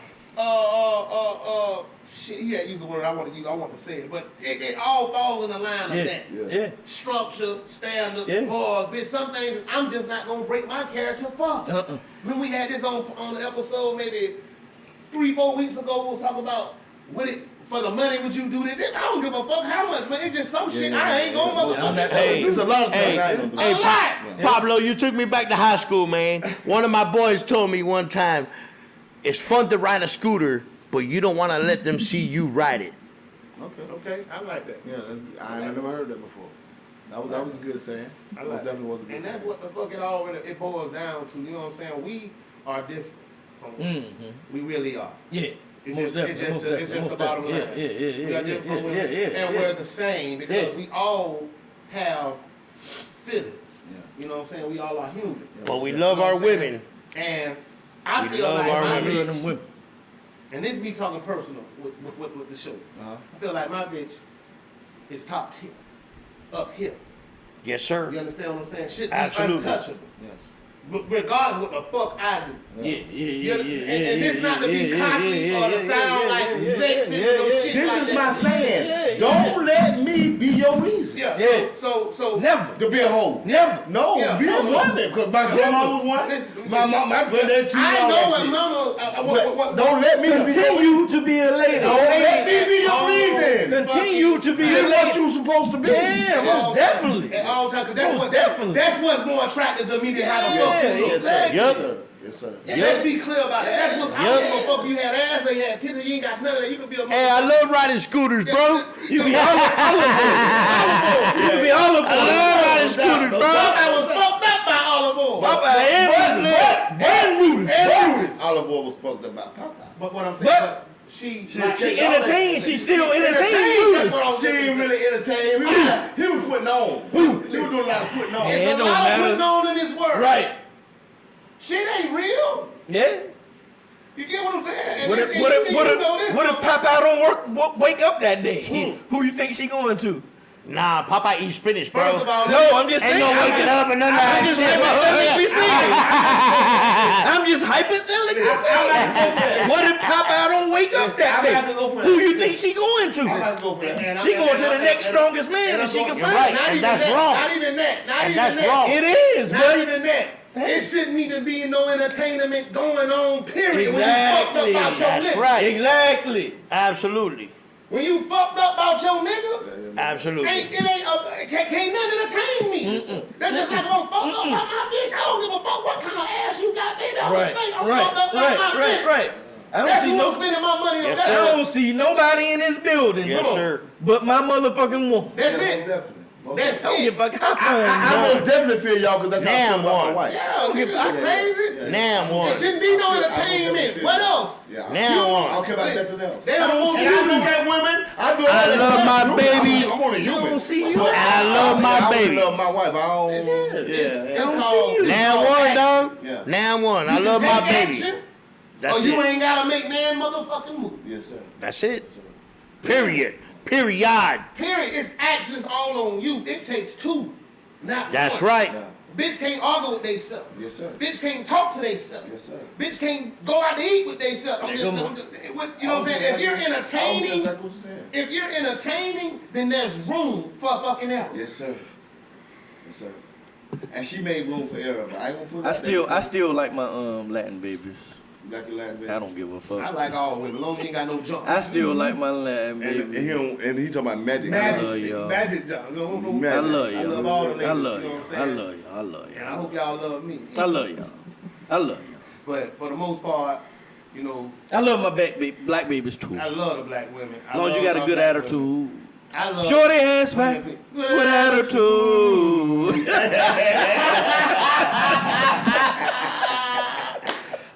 C: Shit, he had used the word I want to use. I want to say it, but it all falls in the line of
B: Yeah.
C: that.
B: Yeah.
C: Structure, standards,
B: Yeah.
C: morals. Bitch, some things I'm just not gonna break my character for. When we had this on the episode maybe 3-4 weeks ago, we was talking about would it for the money would you do this? I don't give a fuck how much, man. It's just some shit I ain't gonna motherfucking do.
D: Hey,
A: There's a lot of things I ain't
D: hey,
A: gonna do.
D: hey,
C: A lot.
D: Pablo, you took me back to high school, man. One of my boys told me one time, it's fun to ride a scooter, but you don't want to let them see you ride it.
C: Okay, I like that.
A: Yeah, I never heard that before. That was a good saying.
C: I
A: That
C: like
A: definitely was a good
C: And
A: saying.
C: that's what the fuck it boils down to. You know what I'm saying? We are different from women. We really are.
B: Yeah.
C: It's
B: Most
C: just,
B: definitely,
C: it's just the bottom line.
B: Yeah.
C: We are different from women, and we're the same because
B: Yeah.
C: we all have feelings.
A: Yeah.
C: You know what I'm saying? We all are human.
D: But we
C: You
D: love
C: know what
D: our
C: I'm saying?
D: women.
C: And I
D: We
C: feel
D: love
C: like
D: our
C: my
D: women.
C: bitch, and this me talking personal with the show.
A: Uh-huh.
C: I feel like my bitch is top tier, up here.
D: Yes, sir.
C: You understand what I'm saying? Should be
D: Absolutely.
C: untouchable.
A: Yes.
C: Regardless what the fuck I do.
B: Yeah.
C: And this not to be cocky or to sound like sexist or shit
F: This
C: like
F: is
C: that.
F: my saying. Don't let me be your reason.
C: Yeah.
B: Yeah.
C: So
B: Never.
A: To be a hoe.
B: Never.
F: No,
C: Yeah.
F: be a woman. Because my grandma was one.
C: Listen,
F: My granddad cheated
C: I
F: on
C: know
F: that
C: what
F: shit.
C: mama. What,
F: Don't let me be your reason.
B: Continue to be a lady.
F: Don't let me be your reason.
B: Continue to be a
F: Be what
B: lady.
F: you supposed to be.
B: Yeah, most definitely.
C: At all times, 'cause
B: Most definitely.
C: that's what's more attractive to me than how the fuck you
B: Yeah,
C: look.
B: exactly.
D: Yup.
A: Yes, sir.
C: And let's be clear about it. That's what I
D: Yup.
C: don't give a fuck if you had ass or you had titties. You ain't got none of that. You could be a
D: Hey, I love riding scooters, bro.
B: You be all You be all of
D: I love riding scooters, bro.
C: I was fucked up by Olive Oil.
B: and Rudy.
A: Olive Oil was fucked up by Popeye.
C: But what I'm saying,
B: But
C: she
B: entertained. She still entertained
C: That's
B: you.
C: what I'm
A: She
C: saying.
A: ain't really entertained him. He was putting on. He was doing a lot of putting on.
B: Yeah.
C: It's
B: It
C: a
B: don't
C: lot
B: matter.
C: putting on in this world.
B: Right.
C: Shit ain't real.
B: Yeah.
C: You get what I'm saying? And
B: What
C: this-
B: if
C: and
B: what
C: you
B: if
C: need
B: what
C: to
B: if
C: know this,
B: what if
C: motherfucker.
B: Pop out on wake up that day? Who you think she going to?
D: Nah, Popeye eats spinach, bro.
C: First of all,
B: No, I'm just
D: Ain't
B: saying.
D: no waking up and none of
B: I'm just hypothetically
D: that
B: saying. I'm just hypothetically saying. What if Popeye don't wake up that
F: I'm
B: day?
F: gonna have to go for
B: Who
F: that.
B: you think she going to?
F: I'm about to go for that.
B: She going to the next strongest man that she can
D: You're
B: find.
D: right.
C: Not
D: And
C: even
D: that's
C: that.
D: wrong.
C: Not even that. Not
D: And
C: even
D: that's
C: that.
D: wrong.
B: It is,
C: Not
B: but
C: even that. It shouldn't even be no entertainment going on, period. When you fucked up
B: Exactly.
C: about your
D: That's
C: nigga.
D: right.
B: exactly.
D: Absolutely.
C: When you fucked up about your nigga,
D: Absolutely.
C: can't nothing entertain me. That's just like if I'm fucked up about my bitch. I don't give a fuck what kind of ass you got, baby. I'm
B: Right,
C: straight. I'm fucked up
B: right,
C: about my
B: right,
C: bitch.
B: right. I don't
C: That's
B: see
C: who
B: no.
C: I'm spending my money on.
D: Yes,
C: That's,
D: sir.
B: I don't see nobody in this building.
D: Yes, sir.
B: But my motherfucking woman.
C: that's
A: Yeah,
C: it.
A: most definitely. Most
C: That's
B: I don't give
C: it.
B: a fuck how
F: I
B: fun.
F: most definitely feel y'all because that's how I
D: Damn
F: feel about my
D: one.
F: wife.
C: Yeah, niggas are crazy.
D: Now
C: There
D: one.
C: shouldn't be no entertainment. What else?
A: Yeah.
D: Now
A: I
D: one.
A: don't care about nothing else.
C: They don't want
F: And I
C: you.
F: look at women.
D: I love my baby.
F: I'm only human.
B: don't see you.
D: And I love my
F: I
D: baby.
F: love my wife. I don't.
C: It's
B: don't
C: called.
B: see you.
D: Now one, dog.
A: Yeah.
D: Now one. I
C: You
D: love
C: can
D: my
C: take
D: baby.
C: action,
D: That's
C: or you
D: it.
C: ain't gotta make man motherfucking move.
A: Yes, sir.
D: That's it. Period. Period.
C: Period. It's actions all on you. It takes two, not
D: That's
C: one.
D: right.
A: Yeah.
C: Bitch can't argue with theyself.
A: Yes, sir.
C: Bitch can't talk to theyself.
A: Yes, sir.
C: Bitch can't go out to eat with theyself. You know what I'm saying? If you're entertaining,
A: That's what you're saying.
C: if you're entertaining, then there's room for fucking error.
A: Yes, sir. Yes, sir. And she made room for error. But I ain't gonna put it
B: I still like my Latin babies.
A: You like your Latin baby?
B: I don't give a
C: I
B: fuck.
C: like all women, as long as you ain't got no junk.
B: I still like my Latin
A: And
B: babies.
A: he don't, and he talking about magic.
C: magic,
B: y'all.
C: magic junk.
B: I
A: Magic.
B: love
C: I
B: y'all.
C: love all the ladies.
B: I love
C: you know
B: y'all.
C: what I'm
B: I
C: saying?
B: love y'all. I love
C: And I
B: y'all.
C: hope y'all love me.
B: I love y'all. I love y'all.
C: But for the most part, you know,
B: I love my black babies too.
C: I love the black women.
B: As long as you got a good attitude.
C: I love
B: Shorty ass fat. Good attitude.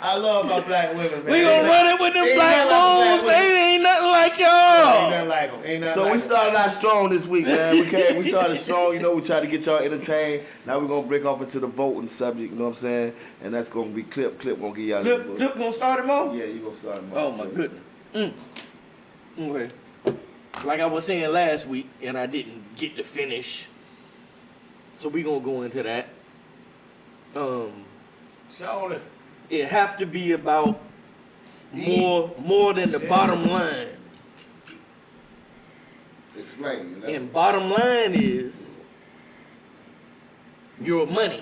C: I love my black women, man.
B: We gonna run it with them
C: Ain't
B: black
C: nothing like
B: bulls,
C: black
B: baby. Ain't nothing like
C: Ain't
B: y'all.
C: nothing like them. Ain't nothing
A: So
C: like
A: we
C: 'em.
A: started out strong this week, man. We started strong, you know, we tried to get y'all entertained. Now we're gonna break off into the voting subject, you know what I'm saying? And that's gonna be Clip gonna give y'all
B: Clip gonna start him off?
A: Yeah, you gonna start him
B: Oh
A: off.
B: my goodness. Okay. Like I was saying last week, and I didn't get to finish. So we gonna go into that.
C: Shorty.
B: It have to be about more than the bottom line.
A: Explain, you know?
B: And bottom line is your money.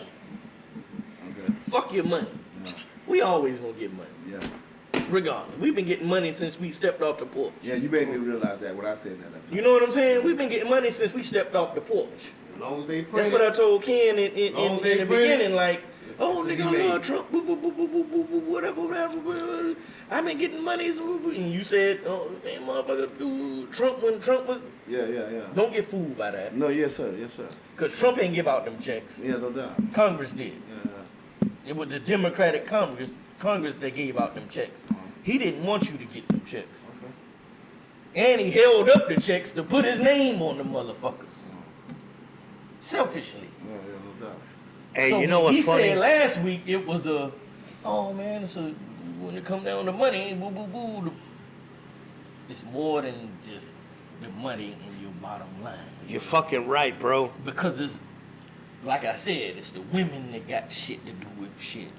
A: Okay.
B: Fuck your money.
A: Yeah.
B: We always gonna get money.
A: Yeah.
B: Regardless. We've been getting money since we stepped off the porch.
A: Yeah, you made me realize that when I said that time.
B: You know what I'm saying? We've been getting money since we stepped off the porch.
C: As long as they
B: That's
C: print
B: what I
C: it.
B: told Ken in
C: Long
B: the
C: they print
B: beginning.
C: it.
B: Like, oh,
C: That's
B: nigga,
C: what you
B: I love
C: made.
B: Trump. Boo, boo, boo, boo, boo, boo, boo, whatever, whatever. I've been getting money. And you said, oh, man, motherfucker, dude, Trump, when Trump was.
A: Yeah.
B: Don't get fooled by that.
A: No, yes, sir. Yes, sir.
B: Because Trump ain't give out them checks.
A: Yeah, no doubt.
B: Congress did.
A: Yeah.
B: It was the Democratic Congress that gave out them checks. He didn't want you to get them checks. And he held up the checks to put his name on the motherfuckers. Selfishly.
A: Yeah, no doubt.
D: Hey,
B: So
D: you know
B: when
D: what's
B: he
D: funny?
B: said last week it was oh man, so when it come down to money, boo boo boo, it's more than just the money in your bottom line.
D: You're fucking right, bro.
B: Because it's, like I said, it's the women that got shit to do with shit.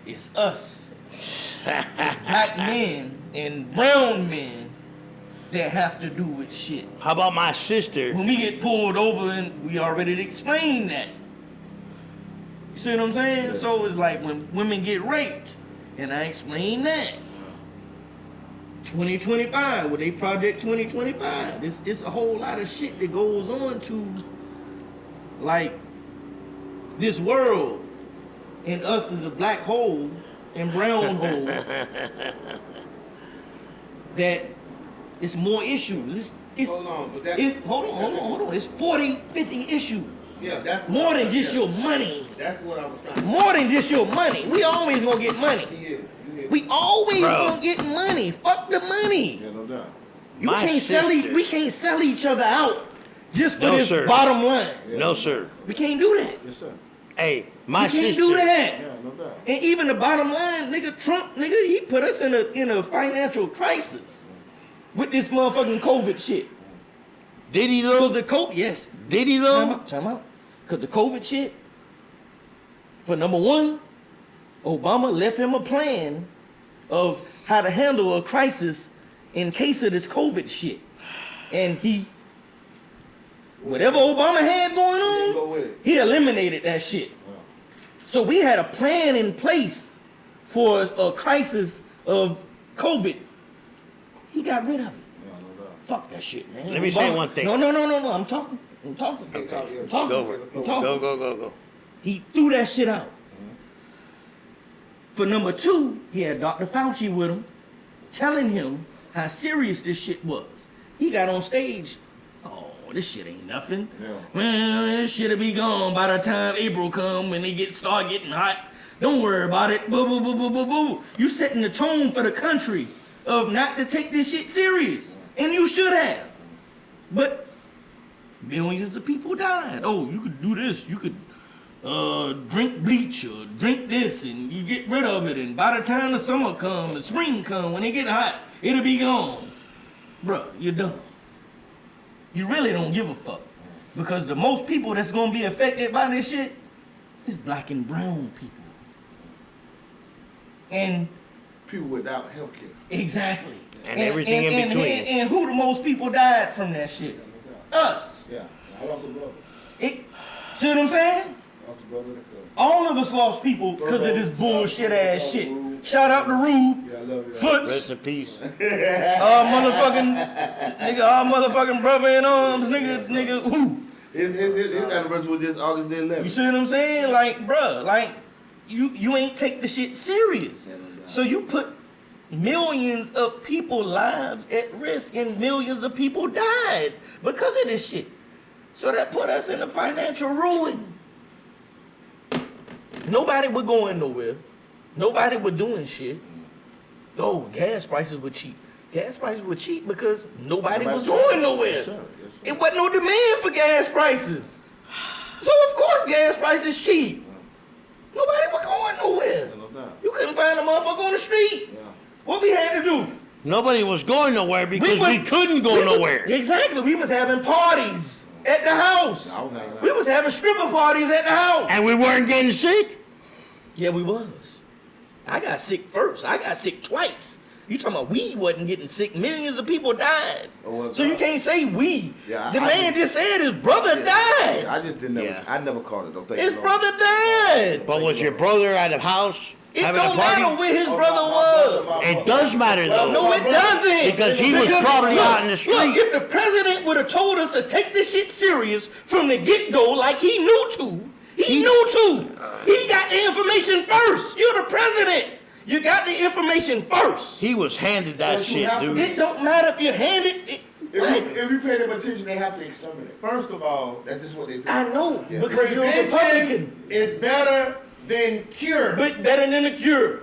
B: It's us, black men and brown men, that have to do with shit.
D: How about my sister?
B: When we get pulled over, and we already explained that. You see what I'm saying?
A: Yeah.
B: So it's like when women get raped, and I explained that. 2025, with they Project 2025. It's a whole lot of shit that goes on to, like, this world, and us as a black hole and brown hole, that it's more issues.
C: Hold on, but that.
B: Hold on. It's 40, 50 issues.
C: Yeah, that's
B: More than just your money.
C: That's what I was trying to.
B: More than just your money. We always gonna get money.
C: You hear it.
B: We always
D: Bro.
B: gonna get money. Fuck the money.
A: Yeah, no doubt.
D: My
B: We can't sell each other out just for
D: No,
B: this
D: sir.
B: bottom line.
D: No, sir.
B: We can't do that.
A: Yes, sir.
D: Hey, my
B: We can't
D: sister.
B: do that.
A: Yeah, no doubt.
B: And even the bottom line, nigga, Trump, nigga, he put us in a financial crisis with this motherfucking COVID shit.
D: Did he
B: Cause
D: though?
B: the COVID, yes.
D: Did he
B: Time
D: though?
B: out, time out. Cause the COVID shit, for number one, Obama left him a plan of how to handle a crisis in case of this COVID shit. And whatever Obama had going
C: Go
B: on,
C: with it.
B: he eliminated that shit. So we had a plan in place for a crisis of COVID. He got rid of it. Fuck that shit, man.
D: Let me say one thing.
B: No. I'm talking. I'm talking.
D: Go for it. Go.
B: He threw that shit out. For number two, he had Dr. Fauci with him, telling him how serious this shit was. He got on stage. Oh, this shit ain't nothing.
A: Yeah.
B: Well, this shit'll be gone by the time April come when they start getting hot. Don't worry about it. Boo, boo, boo, boo, boo, boo. You setting the tone for the country of not to take this shit serious. And you should have. But millions of people died. Oh, you could do this. You could drink bleach or drink this and you get rid of it. And by the time the summer come, the spring come, when it get hot, it'll be gone. Bruh, you're dumb. You really don't give a fuck. Because the most people that's gonna be affected by this shit is black and brown people. And
A: People without health care.
B: exactly.
D: And everything in between.
B: And who the most people died from that shit? Us.
A: Yeah. I lost a brother.
B: See what I'm saying?
A: I lost a brother and a cousin.
B: All of us lost people because of this bullshit ass shit. Shout out to Rube,
A: Yeah, I love you.
D: Rest
B: Foots,
D: in peace.
B: our motherfucking brother in arms, nigga, who?
A: His anniversary was just August the 11th.
B: You see what I'm saying? Like, bruh, like, you ain't take the shit serious. So you put millions of people's lives at risk and millions of people died because of this shit. So that put us in a financial ruin. Nobody was going nowhere. Nobody was doing shit. Oh, gas prices were cheap. Gas prices were cheap because nobody was going nowhere.
A: Yes, sir. Yes, sir.
B: It wasn't no demand for gas prices. So of course gas prices cheap. Nobody was going nowhere.
A: No doubt.
B: You couldn't find a motherfucker on the street.
A: Yeah.
B: What we had to do?
D: Nobody was going nowhere because we couldn't go nowhere.
B: Exactly. We was having parties at the house.
A: I was hanging out.
B: We was having stripper parties at the house.
D: And we weren't getting sick.
B: Yeah, we was. I got sick first. I got sick twice. You talking about we wasn't getting sick. Millions of people died.
A: Oh, well,
B: So you can't say we.
A: Yeah,
B: The
A: I
B: man just said his brother died.
A: I just didn't never.
D: Yeah.
A: I never caught it. Don't think
B: His brother died.
D: But was your brother at the house
B: It
D: having a
B: don't matter
D: party?
B: where his brother was.
D: It does matter though.
B: No, it doesn't.
D: Because he was probably out in the street.
B: Look, if the president would have told us to take this shit serious from the get-go like he knew to, he got the information first. You're the president. You got the information first.
D: He was handed that
A: But you
D: shit,
A: have to
D: dude.
B: It don't matter if you hand it.
A: If you pay them attention, they have to exterminate.
C: First of all,
A: That's just what they do.
B: I know,
A: Yeah.
B: because you're a
C: prevention
B: Republican.
C: is better than cure.
B: But better than a cure.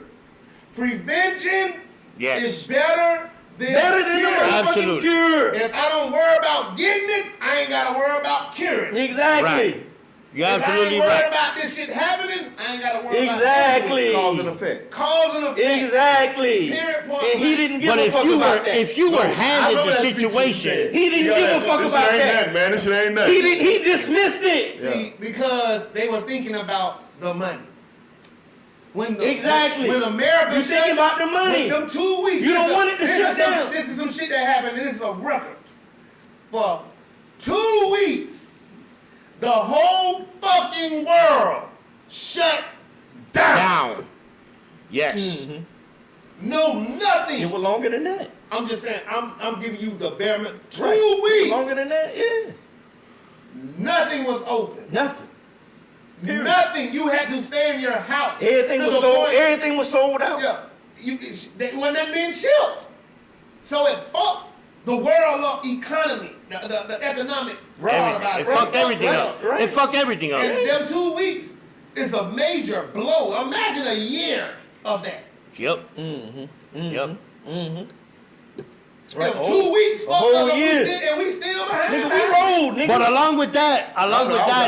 C: Prevention
D: Yes.
C: is better than
B: Better than a
C: cure.
B: motherfucking
D: Absolutely.
B: cure.
C: If I don't worry about getting it, I ain't gotta worry about curing.
B: Exactly.
D: Right. You're
C: If I
D: absolutely
C: ain't worried
D: right.
C: about this shit happening, I ain't gotta worry
B: Exactly.
A: Cause and effect.
C: about cause and effect.
B: Exactly.
C: Period, point
B: And he
C: blank.
B: didn't give
D: But
B: a
D: if
B: fuck
D: you
B: about
D: were
B: that.
D: handed the situation,
B: He didn't give a fuck
F: This
B: about
F: shit ain't
B: that.
F: that, man. This shit ain't nothing.
B: He dismissed it.
C: See, because they were thinking about the money.
B: Exactly.
C: When America
B: You thinking about the money.
C: Them 2 weeks.
B: You don't
C: this
B: want it to
C: this
B: shut
C: is some-
B: down.
C: This is some shit that happened, and this is a record. For 2 weeks, the whole fucking world shut down.
D: yes.
C: No, nothing.
B: It was longer than that.
C: I'm just saying, I'm giving you the bare minimum. 2
B: Right.
C: weeks.
B: Longer than that, yeah.
C: Nothing was open.
B: Nothing. Period.
C: Nothing. You had to stay in your house.
B: Everything
C: To
B: was
C: the
B: sold.
C: point-
B: Everything was sold out.
C: Yeah, they wasn't being shipped. So it fucked the world up economy, the economic
D: Everything.
C: about
D: It fucked everything up.
B: right.
D: It fucked everything up.
C: And them 2 weeks is a major blow. Imagine a year of that.
D: Yep. Yep.
B: Right.
C: If 2 weeks fucked
B: whole
C: us up,
B: year.
C: we still behind.
B: Nigga, we rolled, nigga.
D: But along with that,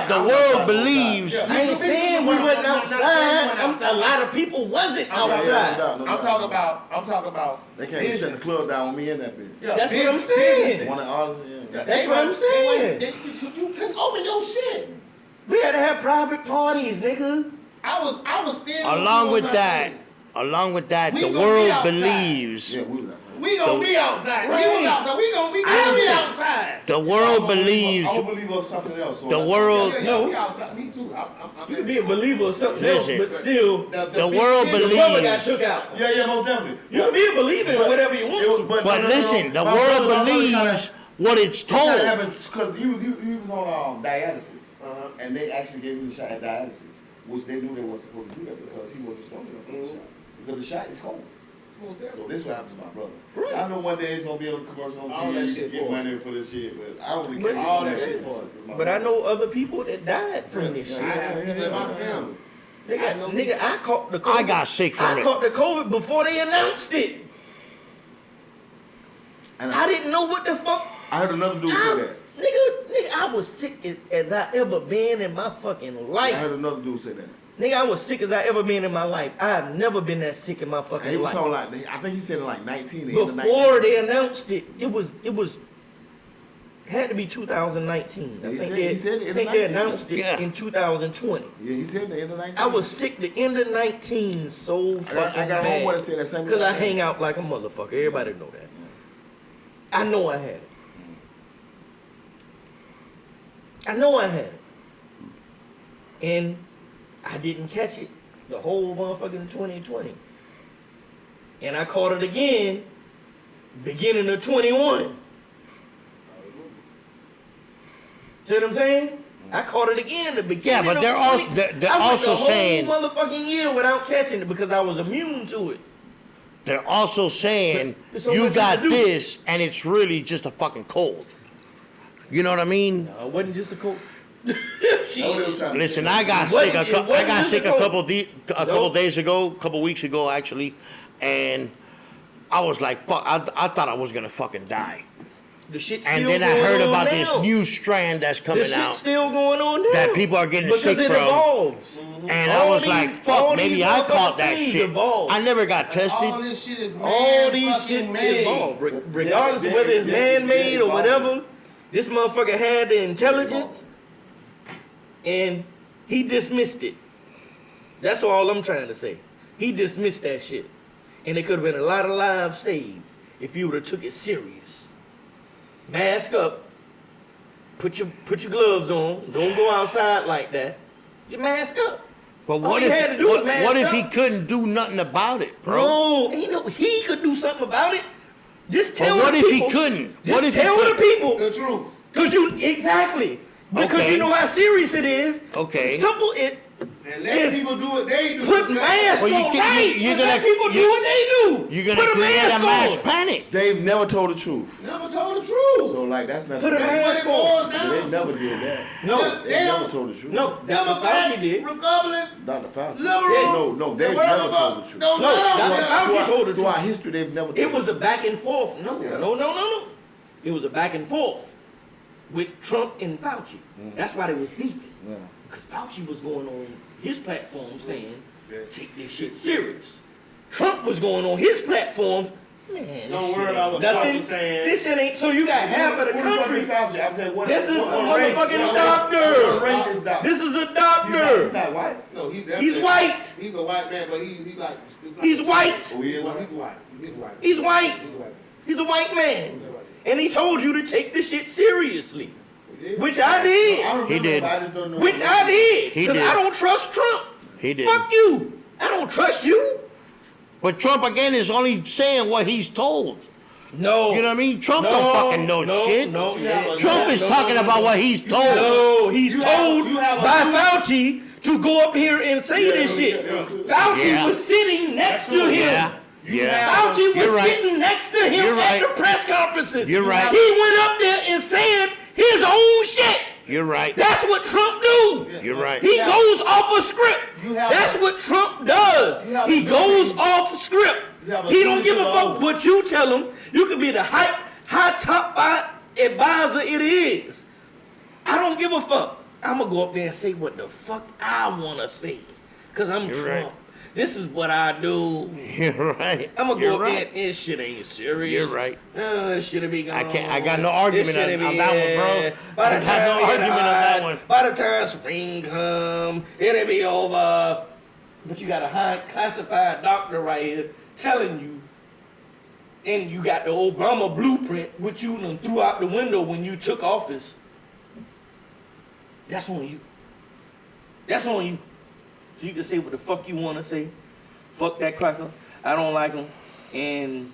D: the world believes.
B: I ain't saying we wasn't outside. A lot of people wasn't
C: I'm talking
B: outside.
A: No
C: I'm
A: doubt.
C: talking about.
A: They can't even shut the club down with me in that bitch.
C: Yeah,
B: That's what I'm
C: business-
B: saying.
C: businesses.
A: One of ours, yeah.
B: That's what I'm saying.
C: You couldn't open your shit.
B: We had to have private parties, nigga.
C: I was still.
D: Along
C: doing
D: with
C: my
D: that,
C: thing.
D: the
C: gonna be
D: world
C: outside.
D: believes.
A: Yeah, we was outside.
C: We gonna be outside.
B: Right.
C: We was outside. We gonna be outside.
D: The world believes.
A: I don't believe of something else. So
D: The
A: that's
D: world-
A: fine.
B: No.
C: we outside. Me too.
B: You can be a believer of something
D: Listen.
B: else, but still,
D: The world
B: the brother got
D: believes.
B: took out.
A: Yeah, most definitely.
B: You can be a believer in whatever you want to.
D: But listen, the world believes what it's
A: Told.
D: told.
A: Because he was on dialysis, and they actually gave him a shot at dialysis, which they knew they weren't supposed to do that because he wasn't strong enough for the shot. Because the shot is cold. So this what happened to my brother.
B: Right.
A: I know one day he's gonna be on the commercial on
C: All
A: TV,
C: that shit
A: get
C: for
A: money for this shit, but I don't really
B: But
A: care.
C: all that shit
A: for
C: for
B: But I know other people that died from this
C: I
B: shit.
C: have people in my family.
B: Nigga, I caught the COVID.
D: I got sick from
B: I
D: it.
B: caught the COVID before they announced it.
A: And
B: I didn't know what the fuck.
A: I heard another dude say that.
B: Nigga, I was sick as I ever been in my fucking
A: I
B: life.
A: heard another dude say that.
B: Nigga, I was sick as I ever been in my life. I have never been that sick in my
A: And he
B: fucking
A: was
B: life.
A: talking like, I think he said it like 19. The end of 19.
B: Before they announced it, it was had to be 2019.
A: Yeah,
B: I
A: he
B: think
A: said-
B: they,
A: he said it in
B: I think
A: the
B: they
A: 19.
B: announced it
D: Yeah.
B: in 2020.
A: Yeah, he said the end of 19.
B: I was sick the end of 19 so fucking
A: I got a homeboy that
B: bad.
A: said that same
B: Because I
A: thing.
B: hang out like a motherfucker. Everybody know that. I know I had it. I know I had it. And I didn't catch it the whole motherfucking 2020. And I caught it again beginning of 21. See what I'm saying? I caught it again the beginning
D: Yeah, but
B: of
D: they're
B: 20.
D: they're
B: I went
D: also
B: the whole
D: saying
B: motherfucking year without catching it because I was immune to it.
D: they're also saying
B: There's so
D: you
B: much
D: got
B: you can do.
D: this and it's really just a fucking cold. You know what I mean?
B: No, it wasn't just a cold.
A: That's what he was trying to
D: Listen,
A: say.
D: I got
B: It wasn't-
D: sick.
B: it
D: I
B: wasn't
D: got
B: just
D: sick
B: a
D: a
B: cold.
D: couple days ago, a couple weeks ago actually, and I was like, fuck. I thought I was gonna fucking die.
B: The shit's
D: And
B: still
D: then I
B: going
D: heard
B: on
D: about
B: now.
D: this new strand that's coming
B: This
D: out,
B: shit's still going on now.
D: that people are getting
B: because
D: sick
B: it
D: from.
B: evolves.
D: and I
B: All
D: was
B: these-
D: like,
B: all
D: fuck, maybe
B: these
D: I
B: motherfucking
D: caught that
B: things
D: shit.
B: evolve.
D: I never got tested.
C: All this shit is man
B: All these
C: fucking
B: shit
C: made.
B: evolve. Regardless of whether it's man-made or whatever, this motherfucker had the intelligence, and he dismissed it. That's all I'm trying to say. He dismissed that shit. And it could have been a lot of lives saved if you would have took it serious. Mask up. Put your gloves on. Don't go outside like that. You mask up.
D: But
B: All
D: what
B: he
D: if
B: had to do was mask
D: what if
B: up.
D: he couldn't do nothing about it, bro?
B: No, ain't no. He could do something about it. Just tell
D: But what
B: the
D: if he
B: people.
D: couldn't?
B: Just
D: What if he
B: tell the
D: couldn't?
B: people.
C: The truth.
B: Cause you exactly. Because
D: Okay.
B: you know how serious it is.
D: Okay.
B: Simple. It
C: And let
B: is
C: people do what they do.
B: put masks
D: Well, you
B: on.
D: can-
B: Right.
D: you're
B: And
D: gonna-
B: let people do
D: you-
B: what they do.
D: You're gonna
B: Put a
D: create
B: mask
D: a mass
B: on.
D: panic.
A: They've never told the truth.
C: Never told the truth.
A: So like that's not.
B: Put a
C: That's what
B: mask
C: it
B: on.
C: boils
A: They
C: down.
A: never did that.
B: No.
C: They
A: They never
C: don't.
A: told the truth.
B: No. Dr.
C: Democrats,
B: Fauci did.
C: Republicans,
A: Dr. Fauci.
C: liberals.
A: No, they've
C: whatever,
A: never told the truth.
C: No,
B: No, Dr. Fauci told the truth.
A: Throughout history, they've never told
B: It was
A: the
B: a back and forth. No.
C: Yeah.
B: No. It was a back and forth with Trump and Fauci. That's why they was beefing.
A: truth. Yeah.
B: Because Fauci was going on his platform saying, take this shit serious. Trump was going on his platforms, man, this
C: Don't
B: shit
C: worry
B: ain't
C: about what
B: nothing.
C: Fauci's saying.
B: This shit ain't, so you got half of the country.
A: Fauci, I'm saying, what,
B: This is a
A: what race?
B: motherfucking
A: What
B: doctor.
A: race is that?
B: This is a
A: He's not
B: doctor.
A: white.
C: No, he's
B: He's white.
C: He's a white man, but he like. it's like-
B: He's white.
A: Oh, he is
C: He's
A: white.
C: white. He's white.
B: He's white.
C: He's white.
B: He's a white man. And he told you to take the shit seriously.
C: Yeah.
B: Which I did.
A: I remember,
D: He did.
A: but I just don't know.
B: Which I did.
D: He
B: Because
D: did.
B: I don't trust Trump.
D: He did.
B: Fuck you. I don't trust you.
D: But Trump again is only saying what he's told.
B: No.
D: You know what I mean? Trump don't fucking know shit.
B: No,
D: Trump is talking about what he's told.
B: No, he's
C: You
B: told
C: have a
B: by
C: group-
B: Fauci to go up here and say this shit. Fauci
D: Yeah.
B: was sitting next to him.
D: Yeah. Yeah.
B: Fauci was
D: You're right.
B: sitting next to him
D: You're
B: at
D: right.
B: the press conferences.
D: You're right.
B: He went up there and said his own shit.
D: You're right.
B: That's what Trump do.
D: You're right.
B: He goes off a script.
C: You have
B: That's
C: a-
B: what Trump does.
C: You have
B: He
C: a
B: goes
C: duty.
B: off script.
C: You have a
B: He don't
C: duty
B: give a
C: to
B: fuck
C: the
B: what you tell him. You could be the high top advisor it is. I don't give a fuck. I'm gonna go up there and say what the fuck I wanna say. Cause I'm
D: You're
B: Trump.
D: right.
B: This is what I do.
D: You're right.
B: I'm gonna
D: You're
B: go up there.
D: right.
B: This shit ain't serious.
D: You're right.
B: This should be gone.
D: I got no argument
B: This shoulda
D: on
B: been-
D: that one, bro.
B: By the
D: I
B: time
D: got no
B: it get
D: argument on that
B: hot,
D: one.
B: By the time spring come, it'll be over. But you got a high classified doctor right here telling you, and you got the Obama blueprint, which you done threw out the window when you took office. That's on you. That's on you. So you can say what the fuck you want to say. Fuck that cracker. I don't like him. And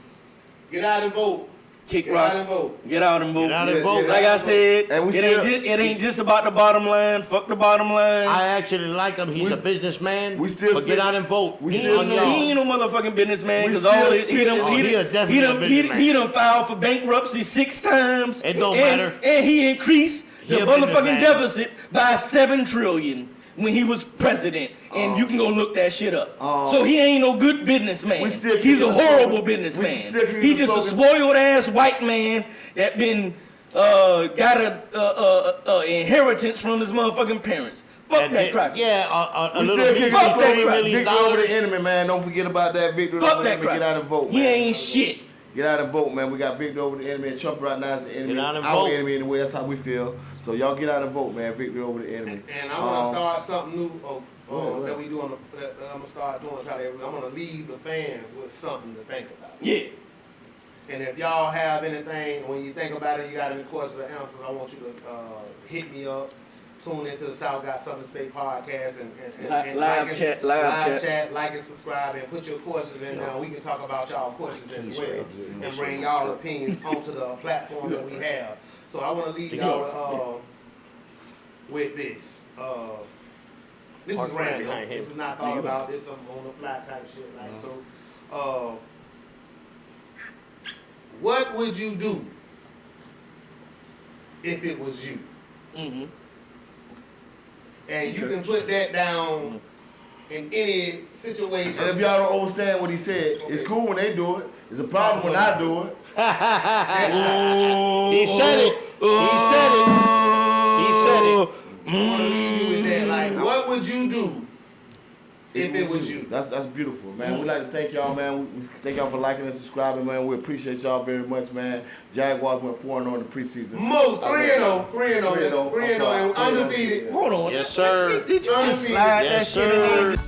C: Get out and vote.
B: kick
C: Get out
B: rocks.
C: and vote.
B: Get out and vote.
D: Get out and vote.
B: Like I said,
A: And we
B: it ain't just about the bottom line. Fuck the bottom line.
D: I actually like him. He's a businessman.
A: we still
D: but get
A: spit-
D: out and vote.
A: we
B: He
A: still
B: ain't,
A: on
B: no,
A: y'all.
B: he ain't no motherfucking businessman
A: We
B: because
A: still
B: all this, he
A: spitting-
B: done,
D: Oh, he a definitely a businessman.
B: he done filed for bankruptcy 6 times.
D: It don't
B: and,
D: matter.
B: And he increased
D: He
B: the
D: a
B: motherfucking
D: businessman.
B: deficit by $7 trillion when he was president. And you can go look that shit up. So he ain't no good businessman.
A: We still
B: He's a
A: keeping the
B: horrible
A: slogan.
B: businessman.
A: We still keeping
B: He
A: the
B: just a
A: slogan.
B: spoiled ass white man that been got a inheritance from his motherfucking parents. Fuck
D: And
B: that
D: it-
B: cracker.
D: Yeah, a
A: We
D: little
A: still
D: piece
A: kicking
B: Fuck
A: the
B: that
A: slogan,
B: crap.
D: $3
A: victory over
D: million.
A: the enemy, man. Don't forget about that victory
B: Fuck
A: over the
B: that
A: enemy.
B: crap.
A: Get out and vote, man.
B: He ain't shit.
A: Get out and vote, man. We got victory over the enemy, and Trump right now is the enemy.
D: Get out and
A: Our
D: vote.
A: enemy anyway. That's how we feel. So y'all get out and vote, man. Victory over the enemy.
C: And I want to
A: Um,
C: start something new
A: Go ahead.
C: that we do on the, that I'm gonna start doing. I'm gonna leave the fans with something to think about.
B: Yeah.
C: And if y'all have anything, when you think about it, you got any questions or answers, I want you to hit me up. Tune into the South Got Something to Say podcast and
B: Live
C: like
B: chat,
C: and,
B: live chat.
C: like and subscribe, and put your questions in there. We can talk about y'all questions as well and bring y'all opinions onto the platform that we have. So I want to leave y'all with this. This is
D: Mark right
C: random.
D: behind him.
C: This is not thought about. This is some on the fly type of shit. Like so. What would you do if it was you?
B: Mm-hmm.
C: And you can put that down in any situation.
A: And if y'all don't understand what he said, it's cool when they do it. It's a problem when I do it.
D: He said it. He said it. He said it.
C: I want to leave you with that. Like, what would you do if it was you?
A: That's beautiful, man. We'd like to thank y'all, man. We thank y'all for liking and subscribing, man. We appreciate y'all very much, man. Jaguars went 4-0 in the preseason.
C: Mo 3-0, 3-0,
A: 3-0.
C: 3-0, and undefeated.
B: Hold on.
D: Yes, sir.
B: Did you just slide that
D: Yes,
B: shit in there?
D: sir.